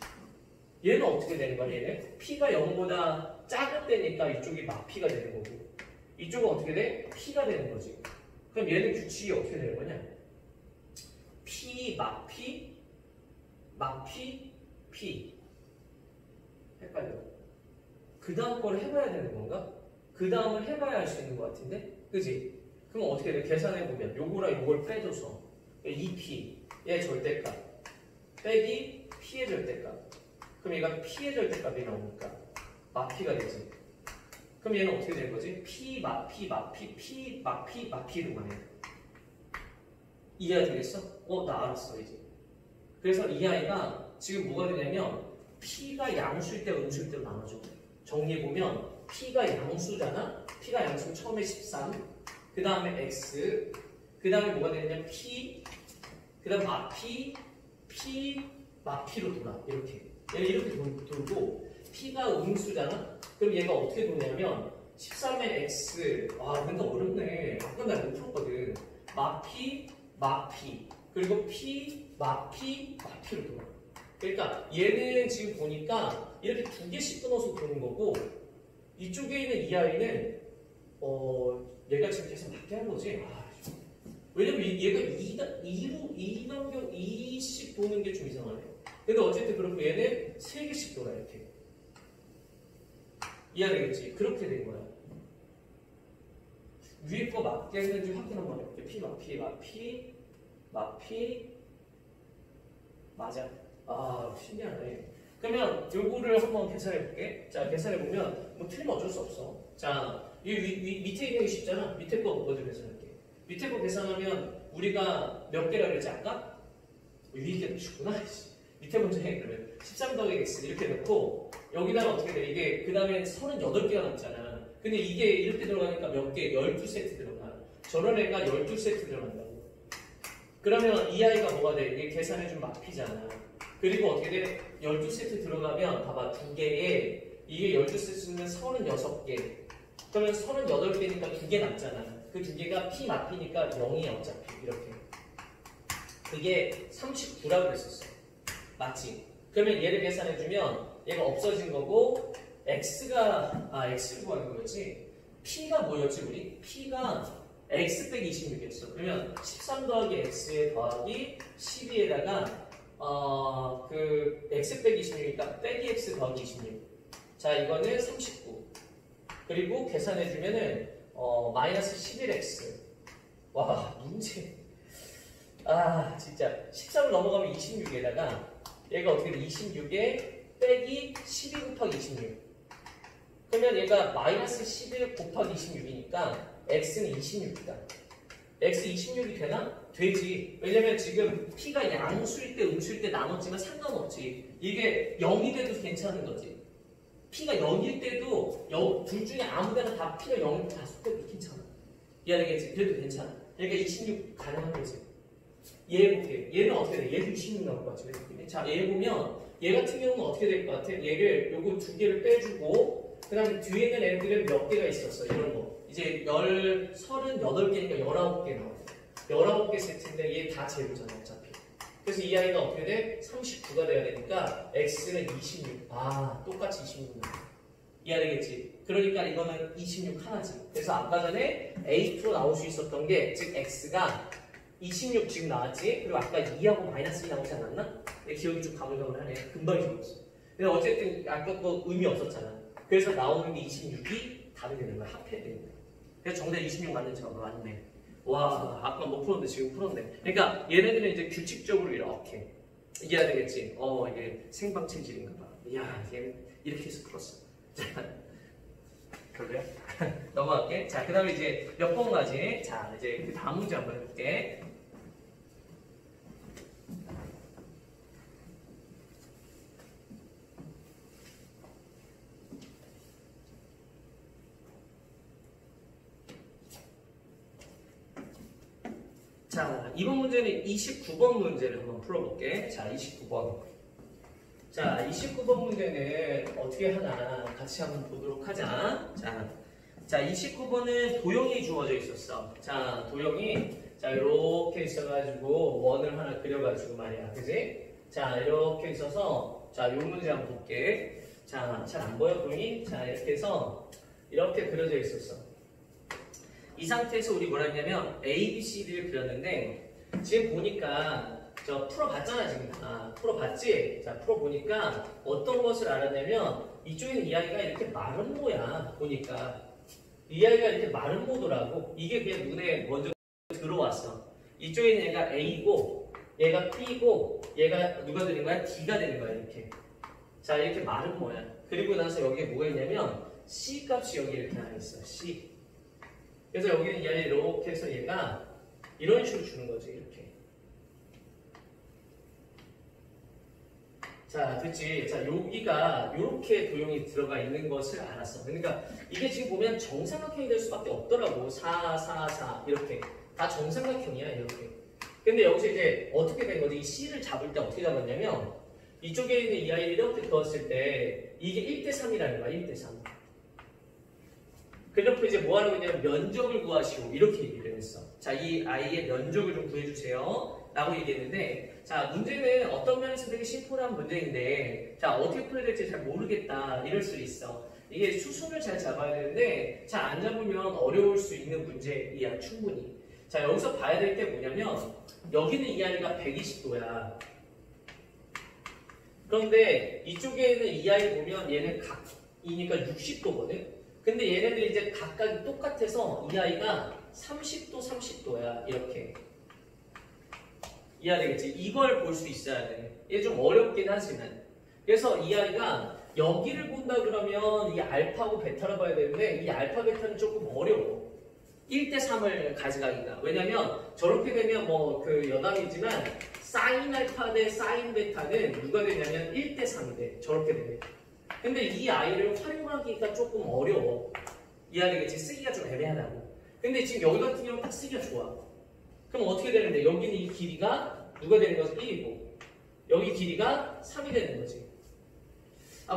얘는 어떻게 되는 거야? 얘는 P가 0보다 작은 때니까 이쪽이 마피가 되는 거고 이쪽은 어떻게 돼? P가 되는 거지. 그럼 얘는 규칙이 어떻게 되는 거냐? P 마피, 마피, P. 헷갈려. 그 다음 거를 해봐야 되는 건가? 그 다음을 해봐야 할 수 있는 것 같은데? 그지? 그럼 어떻게 돼? 계산해보면 요거랑 요걸 빼줘서 2P, 얘 절대값 빼기 P의 절대값. 그럼 얘가 P의 절대값이 나오니까 마피가 되지. 그럼 얘는 어떻게 될 거지? P 마피 마피 P 마피 마피로 가네. 이해가 되겠어? 나 알았어 이제. 그래서 이 아이가 지금 뭐가 되냐면 P가 양수일 때와 음수일 때로 나눠줘. 정리해보면 P가 양수잖아. P가 양수는 처음에 13, 그 다음에 X, 그 다음에 뭐가 되냐면 P, 그 다음 마피, P 마피로 돌아. 이렇게. 얘는 이렇게 돌고 P가 음수잖아? 그럼 얘가 어떻게 도냐면 13의 X 근데 어렵네. 아까 나 못 풀었거든. 마피, 마피 그리고 P, 마피, 마피로 돌아. 그러니까 얘는 지금 보니까 이렇게 두 개씩 끊어서 도는 거고 이쪽에 있는 이 아이는 얘가 지금 계속 맞게 한 거지. 왜냐면 얘가 2씩 도는 게 좀 이상하네. 근데 어쨌든 그렇고 얘는 3개씩 돌아 이렇게. 이해되겠지? 그렇게 된 거야. 위에 거 맞게 했는지 확인 한번 해볼게. P 마피 마피 마피 맞아. 신기하네. 그러면 요거를 한번 계산해볼게. 자 계산해보면 뭐 틀리면 어쩔 수 없어. 자 이 밑에 있는 게 쉽잖아. 밑에 거 먼저 계산할게. 밑에 거 계산하면 우리가 몇 개라 그랬지 아까? 위에 게 쉽구나. 밑에 먼저 해. 그러면 13 더하기 x 이렇게 넣고 여기다가 어떻게 돼? 이게 그 다음에 38개가 남잖아. 근데 이게 이렇게 들어가니까 몇 개? 12세트 들어가. 저런 애가 12세트 들어간다고. 그러면 이 아이가 뭐가 돼? 이게 계산해 좀 막히잖아. 그리고 어떻게 돼? 12세트 들어가면 봐봐. 2개에 이게 12세트면 36개. 그러면 38개니까 2개 남잖아. 그 2개가 P 마피니까 0이야 어차피. 이렇게. 그게 39라고 그랬었어. 맞지? 그러면 얘를 계산해주면 얘가 없어진 거고 x가 x를 구하는 거였지. p가 뭐였지 우리? p가 x 빼기 26이었어. 그러면 13 더하기 x에 더하기 12에다가 그 x 빼기 26이니까 빼기 x 더하기 26. 자 이거는 39. 그리고 계산해주면은 마이너스 11x. 와 문제. 진짜 13을 넘어가면 26에다가 얘가 어떻게 돼? 26에 빼기 12 곱하기 26. 그러면 얘가 마이너스 11 곱하기 26이니까 x는 26이다. x 26이 되나? 되지. 왜냐면 지금 p가 양수일 때 음수일 때 나눴지만 상관없지. 이게 0이 돼도 괜찮은 거지. p가 0일 때도 둘 중에 아무 데나 다 p가 0일 때 다 섞여도 괜찮아. 이해되겠지? 그래도 괜찮아. 그러니까 26 가능한 거지. 얘 볼게. 얘는 어떻게 돼? 얘도 26 나올 것 같지. 자, 얘 보면 얘 같은 경우는 어떻게 될 것 같아? 얘를 요거 두 개를 빼주고 그 다음에 뒤에 있는 애들은 몇 개가 있었어. 이런 거. 이제 38개니까 19개 나와. 19개 세트인데 얘 다 제로잖아 어차피. 그래서 이 아이가 어떻게 돼? 39가 돼야 되니까 x는 26. 똑같이 26 나와. 이해되겠지? 그러니까 이거는 26 하나지. 그래서 아까 전에 A2로 나올 수 있었던 게 즉 x가 26 지금 나왔지? 그리고 아까 2하고 마이너스 2 나오지 않았나? 내 기억이 좀 가물가물하네. 금방 잊어버렸어. 근데 어쨌든 아까 거 의미 없었잖아. 그래서 나오는 게 26이 답이 되는 거야. 합해야 되는 거야. 그래서 정답 26 맞는지 맞네. 와, 아까 못 풀었는데 지금 풀었네. 그러니까 얘네들은 이제 규칙적으로 이렇게 이해야 되겠지? 이게 생방체질인가 봐. 이야, 얘는 이렇게 해서 풀었어. 별로야? 넘어갈게. 자, 그 다음에 이제 몇 번 가지? 자, 이제 그 다음 문제 한번 해볼게. 자, 이번 문제는 29번 문제를 한번 풀어볼게. 자, 29번. 자, 29번 문제는 어떻게 하나 같이 한번 보도록 하자. 자, 29번은 도형이 주어져 있었어. 자, 도형이 이렇게 있어가지고 원을 하나 그려가지고 말이야. 그지? 자, 이렇게 있어서 자, 요 문제 한번 볼게. 자, 잘 안 보여, 도형이? 자, 이렇게 해서 이렇게 그려져 있었어. 이 상태에서 우리 뭐라 했냐면 A, B, C, D를 그렸는데 지금 보니까 풀어봤잖아 지금 풀어봤지? 자 풀어보니까 어떤 것을 알았냐면 이쪽에는 이 아이가 이렇게 마른 모야. 보니까 이 아이가 이렇게 마른 모더라고. 이게 그냥 눈에 먼저 들어왔어. 이쪽에 있는 얘가 A고 얘가 B고 얘가 누가 되는 거야? D가 되는 거야. 이렇게. 자 이렇게 마른 모야. 그리고 나서 여기에 뭐가 있냐면 C 값이 여기 이렇게 나와 있어. C. 그래서 여기는 이 아이 이렇게 해서 얘가 이런 식으로 주는 거지. 이렇게. 자, 됐지? 자, 여기가 이렇게 도형이 들어가 있는 것을 알았어. 그러니까 이게 지금 보면 정삼각형이 될 수밖에 없더라고. 4, 4, 4 이렇게. 다 정삼각형이야, 이렇게. 근데 여기서 이제 어떻게 된 거지? 이 C를 잡을 때 어떻게 잡았냐면 이쪽에 있는 이 아이를 이렇게 그었을 때 이게 1대3이라는 거야, 1대3. 그래놓고 이제 뭐 하라고 했냐면 면적을 구하시오. 이렇게 얘기를 했어. 자, 이 아이의 면적을 좀 구해주세요. 라고 얘기했는데, 자, 문제는 어떤 면에서 되게 심플한 문제인데, 자, 어떻게 풀어야 될지 잘 모르겠다. 이럴 수 있어. 이게 수순을 잘 잡아야 되는데, 잘 안 잡으면 어려울 수 있는 문제이야, 충분히. 자, 여기서 봐야 될 게 뭐냐면, 여기는 이 아이가 120도야. 그런데 이쪽에 있는 이 아이 보면 얘는 각이니까 60도거든? 근데 얘네들이 이제 각각이 똑같아서 이 아이가 30도, 30도야. 이렇게. 이해되겠지? 이걸 볼 수 있어야 돼. 이게 좀 어렵긴 하지만. 그래서 이 아이가 여기를 본다 그러면 이 알파고 베타를 봐야 되는데 이 알파, 베타는 조금 어려워. 1대3을 가져가기가. 왜냐면 저렇게 되면 뭐 그 여담이지만 사인 알파 대 사인 베타는 누가 되냐면 1대3이 돼. 저렇게 되면. 근데 이 아이를 활용하기가 조금 어려워. 이해하겠지? 쓰기가 좀 애매하다고. 근데 지금 여기 같은 경우는 딱 쓰기가 좋아. 그럼 어떻게 되는데? 여기는 이 길이가 누가 되는 거지? 1이고 여기 길이가 3이 되는 거지.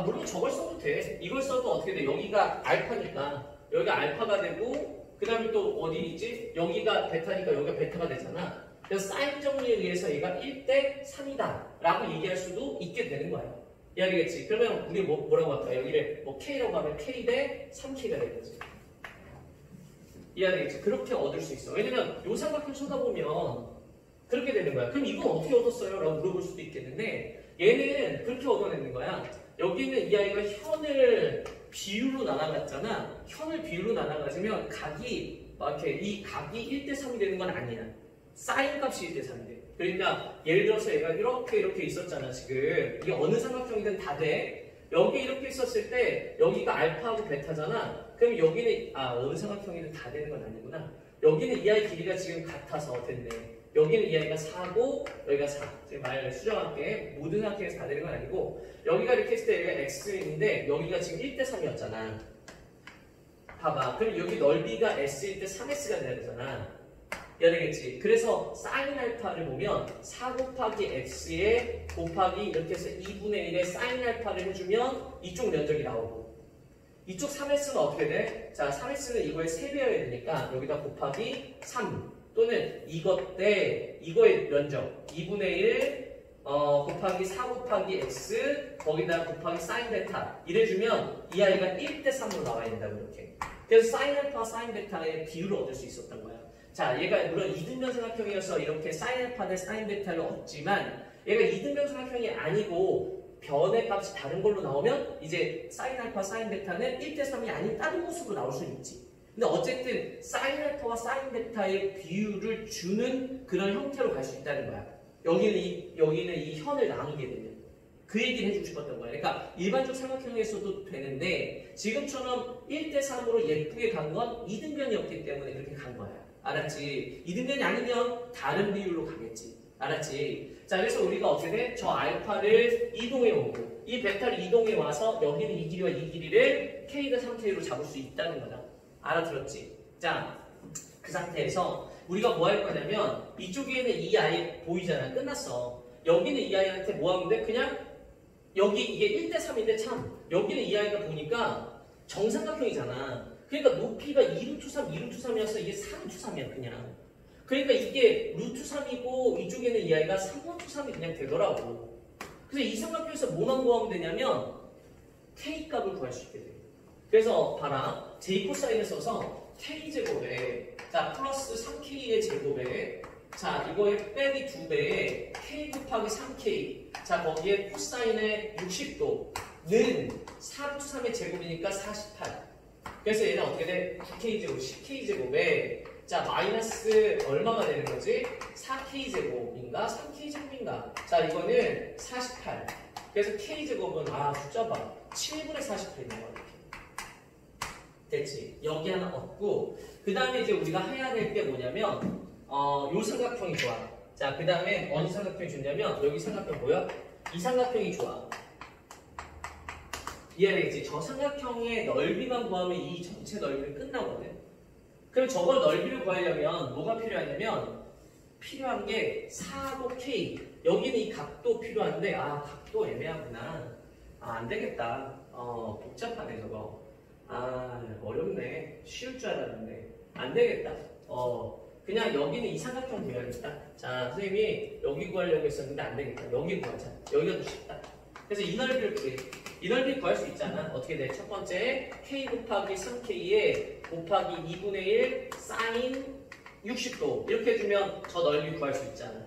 물론 저걸 써도 돼. 이걸 써도 어떻게 돼? 여기가 알파니까 여기가 알파가 되고 그 다음에 또 어디 있지? 여기가 베타니까 여기가 베타가 되잖아. 그래서 사인 정리에 의해서 얘가 1대 3이다 라고 얘기할 수도 있게 되는 거야. 이해하겠지? 그러면 우리 뭐라고 할까? 여기를 뭐 K라고 하면 K 대 3K가 되는 거지. 이해하겠지? 그렇게 얻을 수 있어. 왜냐면 요 삼각형 쳐다보면 그렇게 되는 거야. 그럼 이건 어떻게 얻었어요? 라고 물어볼 수도 있겠는데 얘는 그렇게 얻어내는 거야. 여기는 이 아이가 현을 비율로 나눠갔잖아. 현을 비율로 나눠가지면 각이 이렇게 이 각이 1대 3이 되는 건 아니야. 사인 값이 1대 3이 돼. 그러니까 예를 들어서 얘가 이렇게 있었잖아. 지금 이게 어느 삼각형이든 다 돼. 여기 이렇게 있었을 때 여기가 알파하고 베타잖아. 그럼 여기는 어느 삼각형이든 다 되는 건 아니구나. 여기는 이 아이 길이가 지금 같아서 됐네. 여기는 이 아이가 4고 여기가 4. 제가 말 수정할게. 모든 삼각형에서 다 되는 건 아니고 여기가 이렇게 했을 때 여기가 x인데 여기가 지금 1대 3이었잖아. 봐봐. 그럼 여기 넓이가 s일 때 3s가 돼야 되잖아. 이해되겠지? 그래서 사인 알파를 보면 4 곱하기 x에 곱하기 이렇게 해서 2분의 1에 사인 알파를 해주면 이쪽 면적이 나오고 이쪽 3s는 어떻게 돼? 자, 3s는 이거의 3배여야 되니까 여기다 곱하기 3 또는 이것 대 이거의 면적 2분의 1 곱하기 4 곱하기 x 거기다 곱하기 사인 베타 이래주면 이 아이가 1대 3으로 나와야 된다고 이렇게. 그래서 사인 알파 사인 베타의 비율을 얻을 수 있었던 거야. 자, 얘가 물론 이등변 삼각형이어서 이렇게 사인 알파 대 사인 베타를 얻지만 얘가 이등변 삼각형이 아니고 변의 값이 다른 걸로 나오면 이제 사인 알파 사인 베타는 1대 3이 아닌 다른 모습으로 나올 수는 있지. 근데 어쨌든 사인 알파와 사인 베타의 비율을 주는 그런 형태로 갈 수 있다는 거야. 여기는 이 현을 나누게 되면 그 얘기를 해주고 싶었던 거야. 그러니까 일반적 삼각형에서도 되는데 지금처럼 1대 3으로 예쁘게 간 건 이등변이었기 때문에 그렇게 간 거야. 알았지? 이등변이 아니면 다른 비율로 가겠지. 알았지? 자, 그래서 우리가 어떻게 돼? 저 알파를 이동해 오고 이 베타를 이동해 와서 여기는 이 길이와 이 길이를 K대 3K로 잡을 수 있다는 거다. 알아들었지? 자, 그 상태에서 우리가 뭐 할 거냐면 이쪽에는 이 아이 보이잖아. 끝났어. 여기는 이 아이한테 뭐 하면 돼? 그냥 여기 이게 1대 3인데 참 여기는 이 아이가 보니까 정삼각형이잖아. 그러니까 높이가 2루트 3, 2루트 3이어서 이게 4루트 3이야 그냥. 그러니까 이게 루트 3이고 이쪽에는 이 아이가 3루트 3이 그냥 되더라고. 그래서 이 삼각형에서 뭐만 구하면 되냐면 K 값을 구할 수 있게 돼. 그래서 봐라. J 코사인을 써서 K제곱에 자 플러스 3K의 제곱에 자 이거의 빼기 2배에 K 곱하기 3K 자 거기에 코사인의 60도는 4루트 3의 제곱이니까 48. 그래서 얘는 어떻게 돼? 9K제곱, 10K제곱에 자 마이너스 얼마가 되는 거지? 4K제곱인가? 3K제곱인가? 자 이거는 48. 그래서 K제곱은 숫자 봐. 7분의 48인 거야 이렇게. 됐지? 여기 하나 얻고 그 다음에 이제 우리가 해야 될 게 뭐냐면 요 삼각형이 좋아. 자 그 다음에 어느 삼각형이 좋냐면 여기 삼각형 보여? 이 삼각형이 좋아. 이해되겠지? 저 삼각형의 넓이만 구하면 이 전체 넓이는 끝나거든. 그럼 저걸 넓이를 구하려면 뭐가 필요하냐면 필요한 게 4곱K 여기는 이 각도 필요한데 각도 애매하구나. 안 되겠다. 복잡하네 저거. 어렵네. 쉬울 줄 알았는데 안 되겠다. 그냥 여기는 이 삼각형 구해야겠다. 자 선생님이 여기 구하려고 했었는데 안 되겠다. 여기 구하자. 여기가 더 쉽다. 그래서 이 넓이를 구해. 이 넓이 구할 수 있잖아. 어떻게 돼? 첫 번째 K 곱하기 3K에 곱하기 2분의 1 사인 60도 이렇게 해주면 저 넓이 구할 수 있잖아.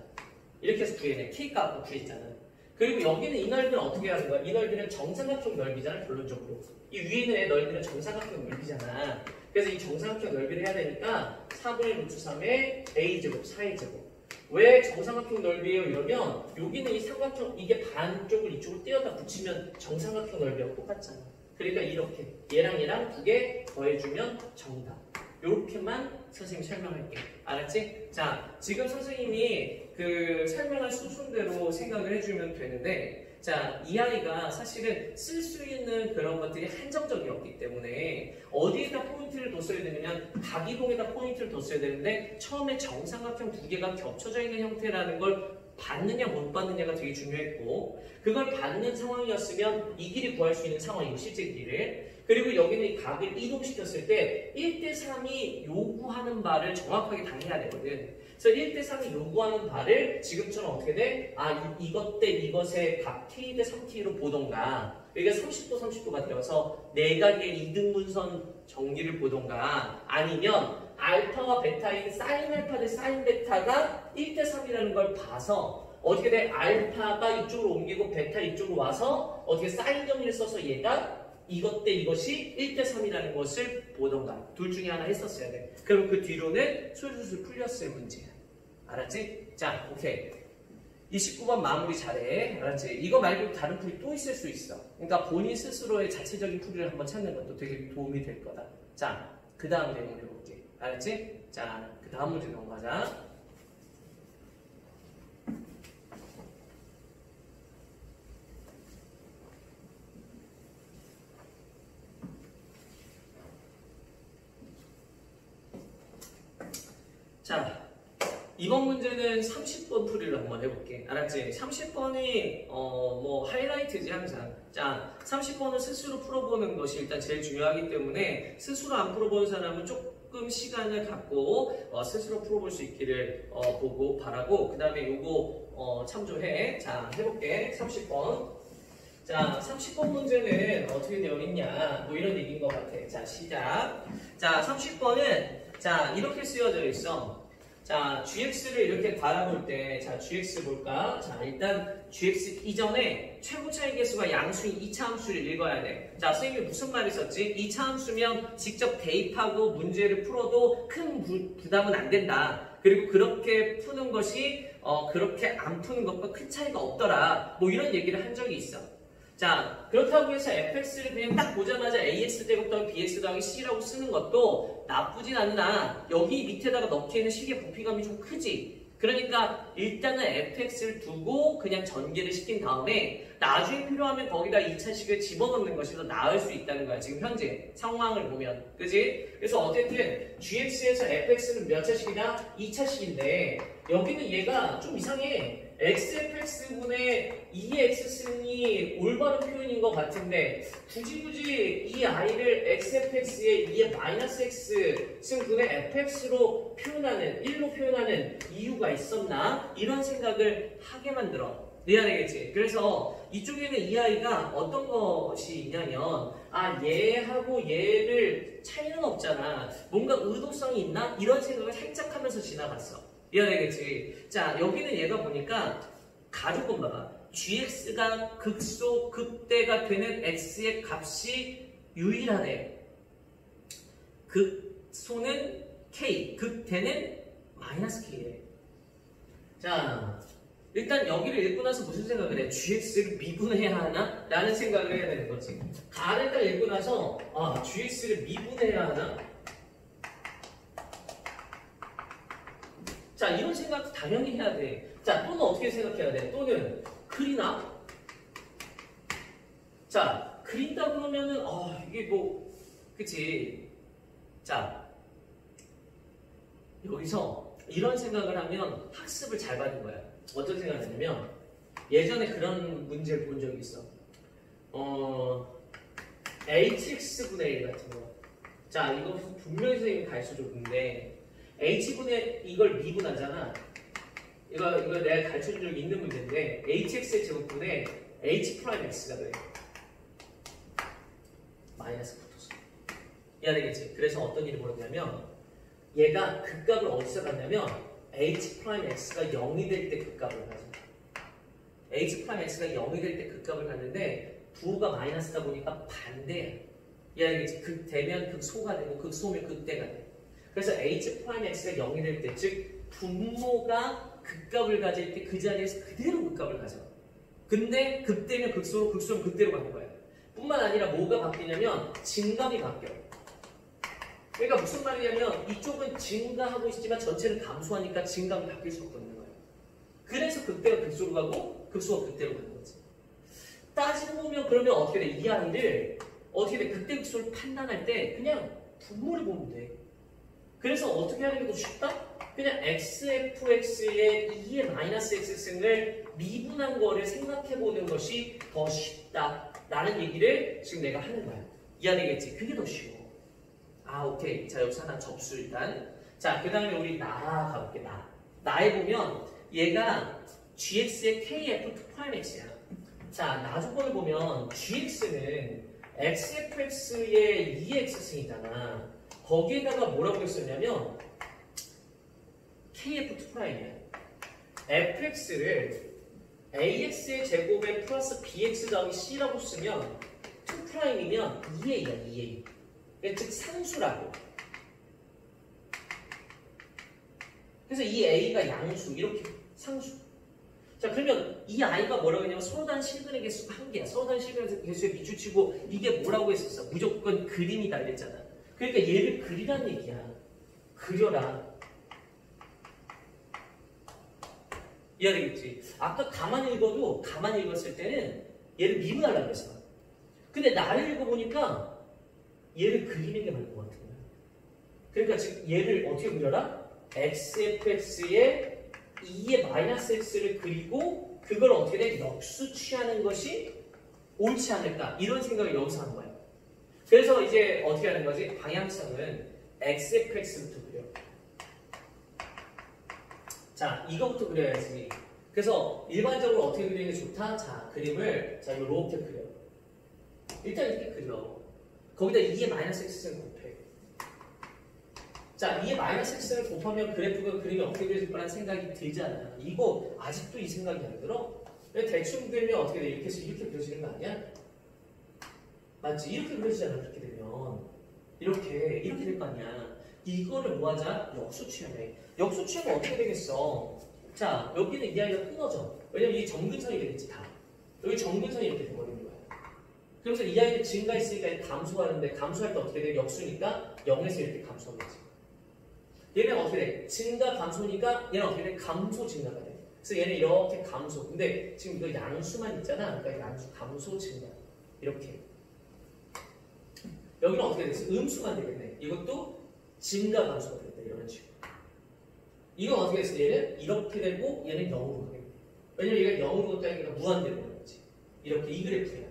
이렇게 해서 구해내. K 값 구했잖아. 그리고 여기는 이 넓이는 어떻게 하는 거야? 이 넓이는 정삼각형 넓이잖아. 결론적으로 이 위에 있는 애 넓이는 정삼각형 넓이잖아. 그래서 이 정삼각형 넓이를 해야 되니까 4분의 루트 3의 A제곱 4A제곱 왜 정삼각형 넓이에요? 이러면 여기는 이 삼각형 이게 반쪽을 이쪽으로 떼어다 붙이면 정삼각형 넓이하고 똑같잖아. 그러니까 이렇게 얘랑 두 개 더해주면 정답. 이렇게만 선생님이 설명할게. 알았지? 자 지금 선생님이 그 설명한 수순대로 생각을 해주면 되는데 자, 이 아이가 사실은 쓸 수 있는 그런 것들이 한정적이었기 때문에 어디에다 포인트를 뒀어야 되냐면 각이동에다 포인트를 뒀어야 되는데 처음에 정삼각형 두 개가 겹쳐져 있는 형태라는 걸 받느냐 못 받느냐가 되게 중요했고 그걸 받는 상황이었으면 이 길이 구할 수 있는 상황이고 실제 길을 그리고 여기는 이 각을 이동시켰을 때 1대3이 요구하는 바를 정확하게 당해야 되거든. 그래서 1대3이 요구하는 바를 지금처럼 어떻게 돼? 이것 대 이것의 각 t 대 3t로 보던가 여기가 30도 30도가 되어서 내각의 이등분선 정리를 보던가 아니면 알파와 베타인 사인 알파 대 사인 베타가 1대3이라는 걸 봐서 어떻게 돼? 알파가 이쪽으로 옮기고 베타 이쪽으로 와서 어떻게 사인 정리를 써서 얘가 이것 대 이것이 1대3이라는 것을 보던가 둘 중에 하나 했었어야 돼. 그럼 그 뒤로는 술술술 풀렸을 문제야. 알았지? 자, 오케이. 29번 마무리 잘해. 알았지? 이거 말고 다른 풀이 또 있을 수 있어. 그러니까 본인 스스로의 자체적인 풀이를 한번 찾는 것도 되게 도움이 될 거다. 자, 그 다음 내용 해볼게. 알았지? 자, 그 다음 문제 넘어가자. 자, 이번 문제는 30번 풀이를 한번 해볼게. 알았지? 30번이 뭐 하이라이트지 항상. 자, 30번을 스스로 풀어보는 것이 일단 제일 중요하기 때문에 스스로 안 풀어본 사람은 조금 시간을 갖고 스스로 풀어볼 수 있기를 보고 바라고 그 다음에 요거 참조해. 자, 해볼게. 30번. 자, 30번 문제는 어떻게 되어 있냐 뭐 이런 얘기인 것 같아. 자, 시작. 자, 30번은 자, 이렇게 쓰여져 있어. 자, gx를 이렇게 바라볼 때, 자, gx 볼까? 자, 일단 gx 이전에 최고 차이 계수가 양수인 2차 함수를 읽어야 돼. 자, 선생님이 무슨 말 있었지? 2차 함수면 직접 대입하고 문제를 풀어도 큰 부담은 안 된다. 그리고 그렇게 푸는 것이 그렇게 안 푸는 것과 큰 차이가 없더라. 뭐 이런 얘기를 한 적이 있어. 자, 그렇다고 해서 fx를 그냥 딱 보자마자 ax 제곱 더하기 bx 더하기 c라고 쓰는 것도 나쁘진 않으나 여기 밑에다가 넣기에는 식의 부피감이 좀 크지. 그러니까 일단은 fx를 두고 그냥 전개를 시킨 다음에 나중에 필요하면 거기다 2차식을 집어넣는 것이 더 나을 수 있다는 거야. 지금 현재 상황을 보면. 그지? 그래서 어쨌든 gx에서 fx는 몇 차식이냐? 2차식인데 여기는 얘가 좀 이상해. xfx분의 2x승이 올바른 표현인 것 같은데 굳이 이 i를 xfx의 2의 마이너스 x 승분의 fx로 표현하는 1로 표현하는 이유가 있었나? 이런 생각을 하게 만들어. 이해야 되겠지? 그래서 이쪽에는 이 아이가 어떤 것이 있냐면 얘하고 얘를 차이는 없잖아. 뭔가 의도성이 있나? 이런 생각을 살짝 하면서 지나갔어. 이해야 되겠지? 자, 여기는 얘가 보니까 가족권 봐봐. gx가 극소, 극대가 되는 x의 값이 유일하대. 극소는 k, 극대는 마이너스 k래. 자, 일단 여기를 읽고 나서 무슨 생각을 해? gx를 미분해야 하나? 라는 생각을 해야 되는 거지. 가를 딱 읽고 나서 gx를 미분해야 하나? 자, 이런 생각 당연히 해야 돼. 자, 또는 어떻게 생각해야 돼? 또는 그리나? 자, 그린다 그러면은 이게 뭐 그치? 자, 여기서 이런 생각을 하면 학습을 잘 받은 거야. 어떤 생각을 하냐면 예전에 그런 문제를 본 적이 있어. hx분의 1 같은 거. 자, 이거 분명히 선생님이 가르쳐줬는데 h분의 이걸 미분하잖아. 이거 내가 가르쳐준 적이 있는 문제인데 hx의 제곱분에 h 프라임 x가 돼. 마이너스 붙었어. 이해야 되겠지? 그래서 어떤 일이 벌어지냐면 얘가 극값을 어디서 갖냐면 h 프라임 x가 0이 될 때 극값을 가져. h 프라임 x가 0이 될 때 극값을 갖는데 부호가 마이너스다 보니까 반대야. 이해야 되겠지? 극대면 극소가 되고 극소면 극대가 돼. 그래서 h 프라임 x가 0이 될 때, 즉 분모가 극값을 가질 때 그 자리에서 그대로 극값을 가져. 근데 극대면 극소로, 극소면 극대로 가는 거야. 뿐만 아니라 뭐가 바뀌냐면 증감이 바뀌어. 그러니까 무슨 말이냐면 이쪽은 증가하고 있지만 전체는 감소하니까 증감이 바뀔 수밖에 없는 거야. 그래서 극대가 극소로 가고 극소가 극대로 가는 거지. 따지고 보면 그러면 어떻게 돼? 이 아이를 어떻게 돼? 그때 극소를 판단할 때 그냥 분모를 보면 돼. 그래서 어떻게 하는 게 더 쉽다? 그냥 xfx의 2의 마이너스 x승을 미분한 거를 생각해 보는 것이 더 쉽다라는 얘기를 지금 내가 하는 거야. 이해되겠지? 그게 더 쉬워. 아, 오케이. 자, 여기서 하나 접수 일단. 자, 그 다음에 우리 나 가볼게. 나에 보면 얘가 gx의 kf2'x야. 자, 나 조건을 보면 gx는 xfx의 2x승이잖아. 거기에다가 뭐라고 했었냐면 kf2'이야. fx를 ax의 제곱에 플러스 bx 더하기 c라고 쓰면 2'이면 2a야, 2a. 즉 상수라고. 그래서 이 a가 양수, 이렇게 상수. 자, 그러면 이 i가 뭐라고 했냐면 서로 다른 실근의 개수가 한 개야. 서로 다른 실근의 개수에 비추치고 이게 뭐라고 했었어? 무조건 그림이다 이랬잖아. 그러니까 얘를 그리란 얘기야. 그려라. 이해되겠지? 아까 가만히 읽었을 때는 얘를 미분하려고 그랬어. 근데 나를 읽어보니까 얘를 그리는 게 맞는 것 같은 거야. 그러니까 지금 얘를 어떻게 그려라? xfx의 2의 마이너스 x를 그리고 그걸 어떻게 돼? 역수 취하는 것이 옳지 않을까? 이런 생각을 여기서 하는 거야. 그래서 이제 어떻게 하는 거지? 방향성은 xfx부터 그려. 자, 이거부터 그려야지. 그래서 일반적으로 어떻게 그리는 게 좋다? 자, 그림을 자 이렇게 그려. 일단 이렇게 그려. 거기다 2의 마이너스 x를 곱해. 자, 2의 마이너스 x를 곱하면 그래프가 그림이 어떻게 그려질 거라는 생각이 들잖아. 이거 아직도 이 생각이 안 들어? 대충 그리면 어떻게 돼? 이렇게 해서 이렇게 그려지는 거 아니야? 맞지? 이렇게 그려지잖아. 그렇게 되면 이렇게 될 거 아니야. 이거를 뭐 하자? 역수 취하네. 역수 취하면 어떻게 되겠어? 자, 여기는 이 아이가 끊어져. 왜냐면 이게 정근선이 되겠지, 다. 여기 정근선이 이렇게 돼버리는 거야. 그래서 이 아이는 증가했으니까 감소하는데 감소할 때 어떻게 돼? 역수니까 0에서 이렇게 감소하는 거지. 얘는 어떻게 돼? 증가 감소니까 얘는 어떻게 돼? 감소 증가가 돼. 그래서 얘는 이렇게 감소. 근데 지금 이거 양수만 있잖아. 그러니까 양수 감소 증가. 이렇게. 여기는 어떻게 됐어? 음수만 되겠네. 이것도 증가 감소가 되겠다. 이런 식으로. 이건 어떻게 됐어? 얘는 이렇게 되고 얘는 0으로 가겠네. 왜냐면 얘가 0으로 가니까 무한대로 가는 거지. 이렇게 이 그래프야.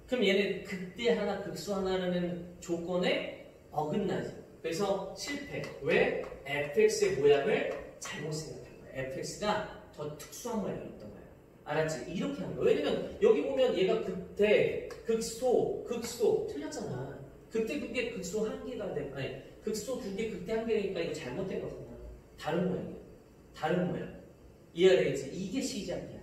그럼 얘는 극대 하나, 극소 하나라는 조건에 어긋나지. 그래서 실패. 왜? fx의 모양을 잘못 생각한 거야. fx가 더 특수한 모양이었던 거야. 알았지? 이렇게 하는 거야. 왜냐면 여기 보면 얘가 극대, 극소 틀렸잖아. 극대 두 개, 극소 한 개가 돼. 아니, 극소 두 개, 극대 한 개니까 이거 잘못된 거잖아. 다른 모양이야. 다른 모양. 이해가 되겠지? 이게 시작이야.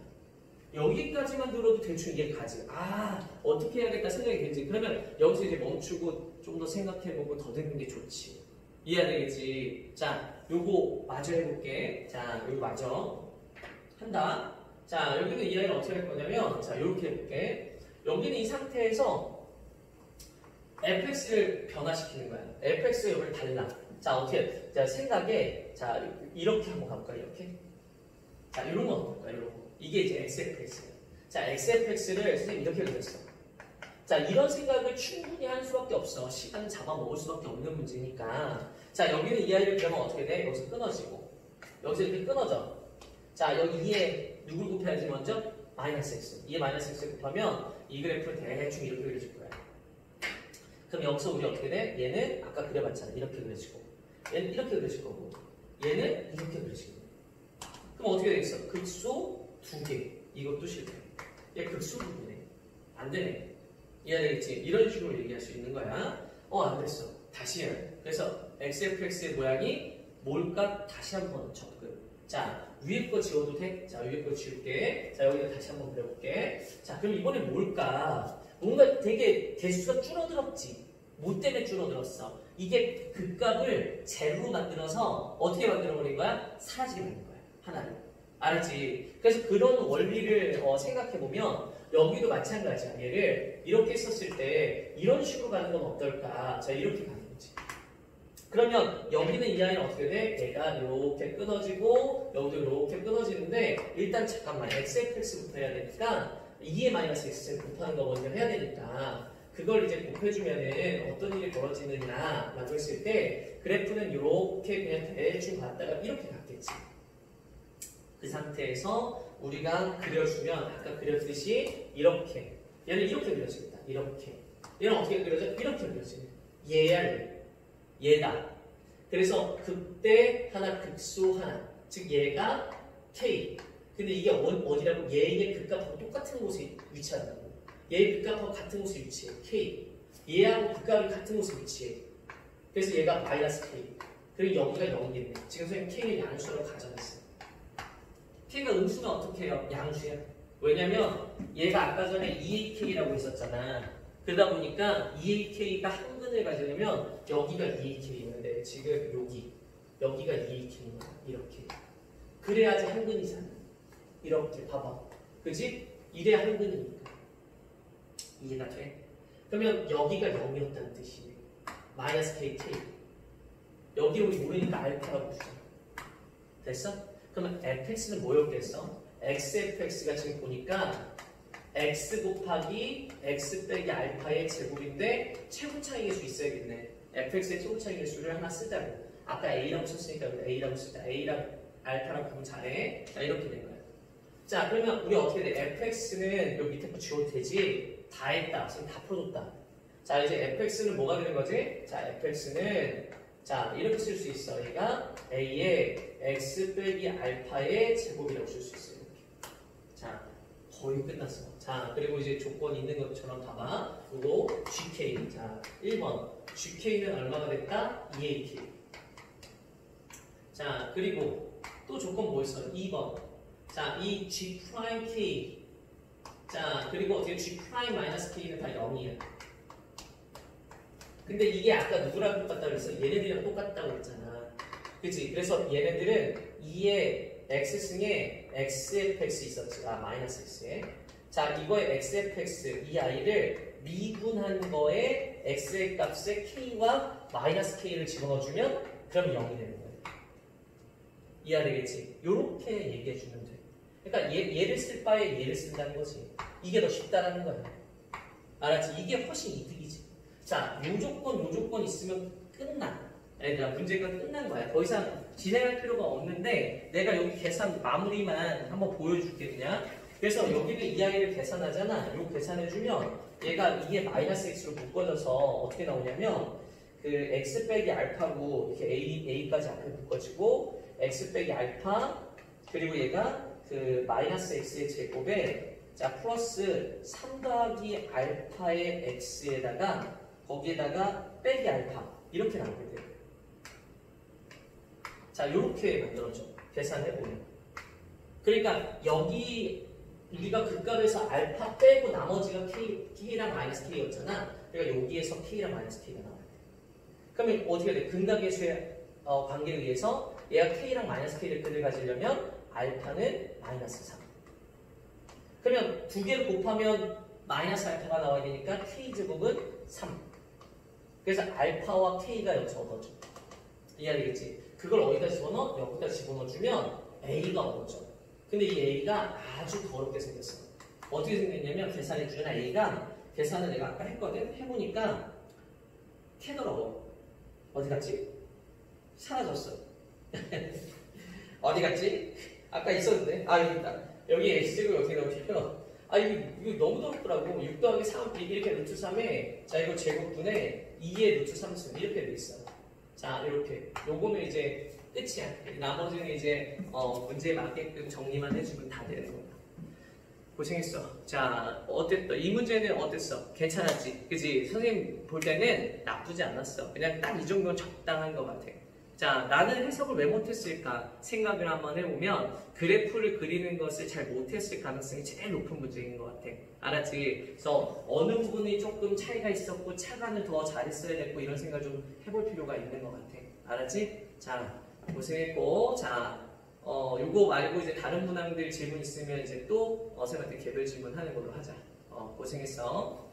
여기까지만 들어도 대충 이해가 가지. 아, 어떻게 해야겠다 생각이 들지. 그러면 여기서 이제 멈추고 좀 더 생각해보고 더 듣는 게 좋지. 이해가 되겠지? 자, 요거 마저 해볼게. 자, 요거 마저 한다. 자, 여기는 이 아이를 어떻게 할 거냐면, 자, 요렇게 해볼게. 여기는 이 상태에서 fx를 변화시키는 거야. fx가 여기를 달라. 자, 어떻게, 자, 생각에, 자, 이렇게 한번 가볼까요? 이렇게. 자, 이런 거 어떨까? 이런 거. 이게 이제 xfx야. 자, xfx를 선생님 이렇게 그렸어. 자, 이런 생각을 충분히 할 수밖에 없어. 시간 잡아먹을 수밖에 없는 문제니까. 자, 여기는 이 아이를 그러면 어떻게 돼? 여기서 끊어지고. 여기서 이렇게 끊어져. 자, 여기 2에 누굴 곱해야지 먼저? 마이너스 x. 2에 마이너스 x 곱하면 이 그래프를 대충 이렇게 그려줄 거야. 그럼 여기서 우리 어떻게 돼? 얘는 아까 그려봤잖아. 이렇게 그려지고. 얘는 이렇게 그려질 거고. 얘는 이렇게 그려지고. 그럼 어떻게 되겠어? 극소 2개. 이것도 실패. 얘 극소 2개네. 안 되네. 이해되겠지? 이런 식으로 얘기할 수 있는 거야. 안 됐어. 다시 해야 돼. 그래서 xfx의 모양이 뭘까? 다시 한번 접근. 자, 위에 거 지워도 돼? 자, 위에 거 지울게. 자, 여기다 다시 한번 그려볼게. 자, 그럼 이번엔 뭘까? 뭔가 되게 개수가 줄어들었지. 뭐 때문에 줄어들었어? 이게 그 값을 제로로 만들어서 어떻게 만들어버린 거야? 사라지게 만든 거야. 하나를. 알았지? 그래서 그런 원리를 생각해보면 여기도 마찬가지야. 얘를 이렇게 썼을 때 이런 식으로 가는 건 어떨까? 자, 이렇게 가는 거지. 그러면 여기는 이 아이는 어떻게 돼? 얘가 이렇게 끊어지고 여기도 이렇게 끊어지는데 일단 잠깐만 xfx부터 해야 되니까 2의 마이너스 x제곱 곱하는 거 먼저 해야 되니까 그걸 이제 곱해주면은 어떤 일이 벌어지느냐라고 했을 때 그래프는 이렇게 그냥 대충 갔다가 이렇게 갔겠지. 그 상태에서 우리가 그려주면 아까 그렸듯이 이렇게 얘는 이렇게 그려지겠다. 이렇게 얘는 어떻게 그려져? 이렇게 그려지네. 얘야 얘다. 그래서 극대 하나 극소 하나 즉 얘가 K. 근데 이게 어디라고? 얘의 극값하고 똑같은 곳에 위치한다고. 얘의 극값하고 같은 곳에 위치해. K. 얘하고 극값이 같은 곳에 위치해. 그래서 얘가 마이너스 K. 그리고 여기가 0이겠네. 지금 선생님 K를 양수로 가져갔어. K가 음수는 어떻게 해요? 양수야. 왜냐면 얘가 아까 전에 2AK라고 했었잖아. 그러다 보니까 2AK가 한근을 가지려면 여기가 2AK인데 지금 여기가 2AK인 거야. 이렇게. 그래야지 한근이잖아. 이렇게 봐봐. 그지? 이래야 한근이니까. 이해가 돼? 그러면 여기가 0이었다는 뜻이네. 마이너스 KK. 여기 우리 모르니까 알파라고 주자. 됐어? 그러면 fx는 뭐였겠어? xfx가 지금 보니까 x 곱하기 x 빼기 알파의 제곱인데 최고차이 계수 있어야겠네. fx의 최고차이 계수를 하나 쓰자고. 아까 a라고 썼으니까 a라고 쓰자. a랑 알파라고 보면 잘해. 자, 이렇게 된 거야. 자, 그러면 우리 어떻게 돼? fx는 여기 밑에 거 지워도 되지? 다 했다. 지금 다 풀어줬다. 자, 이제 fx는 뭐가 되는 거지? 자, fx는 자, 이렇게 쓸 수 있어. 얘가 a의 x 빼기 알파의 제곱이라고 쓸 수 있어요. 이렇게. 자, 거의 끝났어. 자, 그리고 이제 조건 있는 것처럼 봐봐. 이거 gk. 자, 1번. gk는 얼마가 됐다? 2ak. 자, 그리고 또 조건 뭐 있어? 2번. 자, 이 g'k. 자, 그리고 어떻게 g'-k는 다 0이야. 근데 이게 아까 누구랑 똑같다고 그랬어? 얘네들이랑 똑같다고 그랬잖아. 그치? 그래서 얘네들은 2의 x승에 xfx 있었지. 아, 마이너스 x에. 자, 이거의 xfx, 이 아이를 미분한 거에 x의 값에 k와 마이너스 k를 집어넣어주면 그럼 0이 되는 거야. 이해되겠지? 요렇게 얘기해주면 돼. 그러니까 얘를 쓸 바에 얘를 쓴다는 거지. 이게 더 쉽다라는 거야. 알았지? 이게 훨씬 이득이지. 자, 요 조건 있으면 끝나. 얘들아, 문제가 끝난 거야. 더 이상 진행할 필요가 없는데 내가 여기 계산 마무리만 한번 보여줄게 그냥. 그래서 여기를 이 아이를 계산하잖아. 요 계산해주면 얘가 이게 마이너스 x로 묶어져서 어떻게 나오냐면 그 x 빼기 알파고 이렇게 a까지 앞에 묶어지고 x 빼기 알파 그리고 얘가 그 마이너스 x의 제곱에 자 플러스 3 더하기 알파의 x에다가 거기에다가 빼기 알파 이렇게 나오게 돼요. 자 요렇게 만들어져. 계산해보면. 그러니까 여기 우리가 극값에서 알파 빼고 나머지가 K랑 마이너스 K였잖아. 그러니까 여기에서 K랑 마이너스 K가 나와야 돼. 그러면 어떻게 돼? 근각계수의 관계에 의해서 얘가 K랑 마이너스 K를 끈을 가지려면 알파는 마이너스 3. 그러면 두 개를 곱하면 마이너스 알파가 나와야 되니까 K제곱은 3. 그래서 알파와 K가 여기서 얻어져. 이해되겠지? 그걸 어디다 집어넣어? 여기다 집어넣어주면 A가 얻어져. 근데 이 A가 아주 더럽게 생겼어. 어떻게 생겼냐면 계산해주는 A가 계산을 내가 아까 했거든? 해보니까 캐더러워. 어디 갔지? 사라졌어. 어디 갔지? 아까 있었는데? 아 여기 있다. 여기 X제곱이 어떻게 나오냐면 아 이거 너무 더럽더라고. 6 더하기 3 이렇게 루트 3에 자 이거 제곱분에 2의 루트 3승 이렇게 돼 있어. 자 이렇게 요거는 이제 끝이야. 나머지는 이제 문제에 맞게끔 정리만 해주면 다 되는 거야. 고생했어. 자 어땠어? 이 문제는 어땠어? 괜찮았지? 그지? 선생님 볼 때는 나쁘지 않았어. 그냥 딱 이 정도는 적당한 것 같아. 자 나는 해석을 왜 못했을까 생각을 한번 해보면 그래프를 그리는 것을 잘 못했을 가능성이 제일 높은 문제인 것 같아. 알았지? 그래서 어느 부분이 조금 차이가 있었고 차관을 더 잘했어야 됐고 이런 생각을 좀 해볼 필요가 있는 것 같아. 알았지? 자 고생했고 자 요거 말고 이제 다른 문항들 질문 있으면 이제 또 선생님한테 개별 질문 하는 걸로 하자. 고생했어.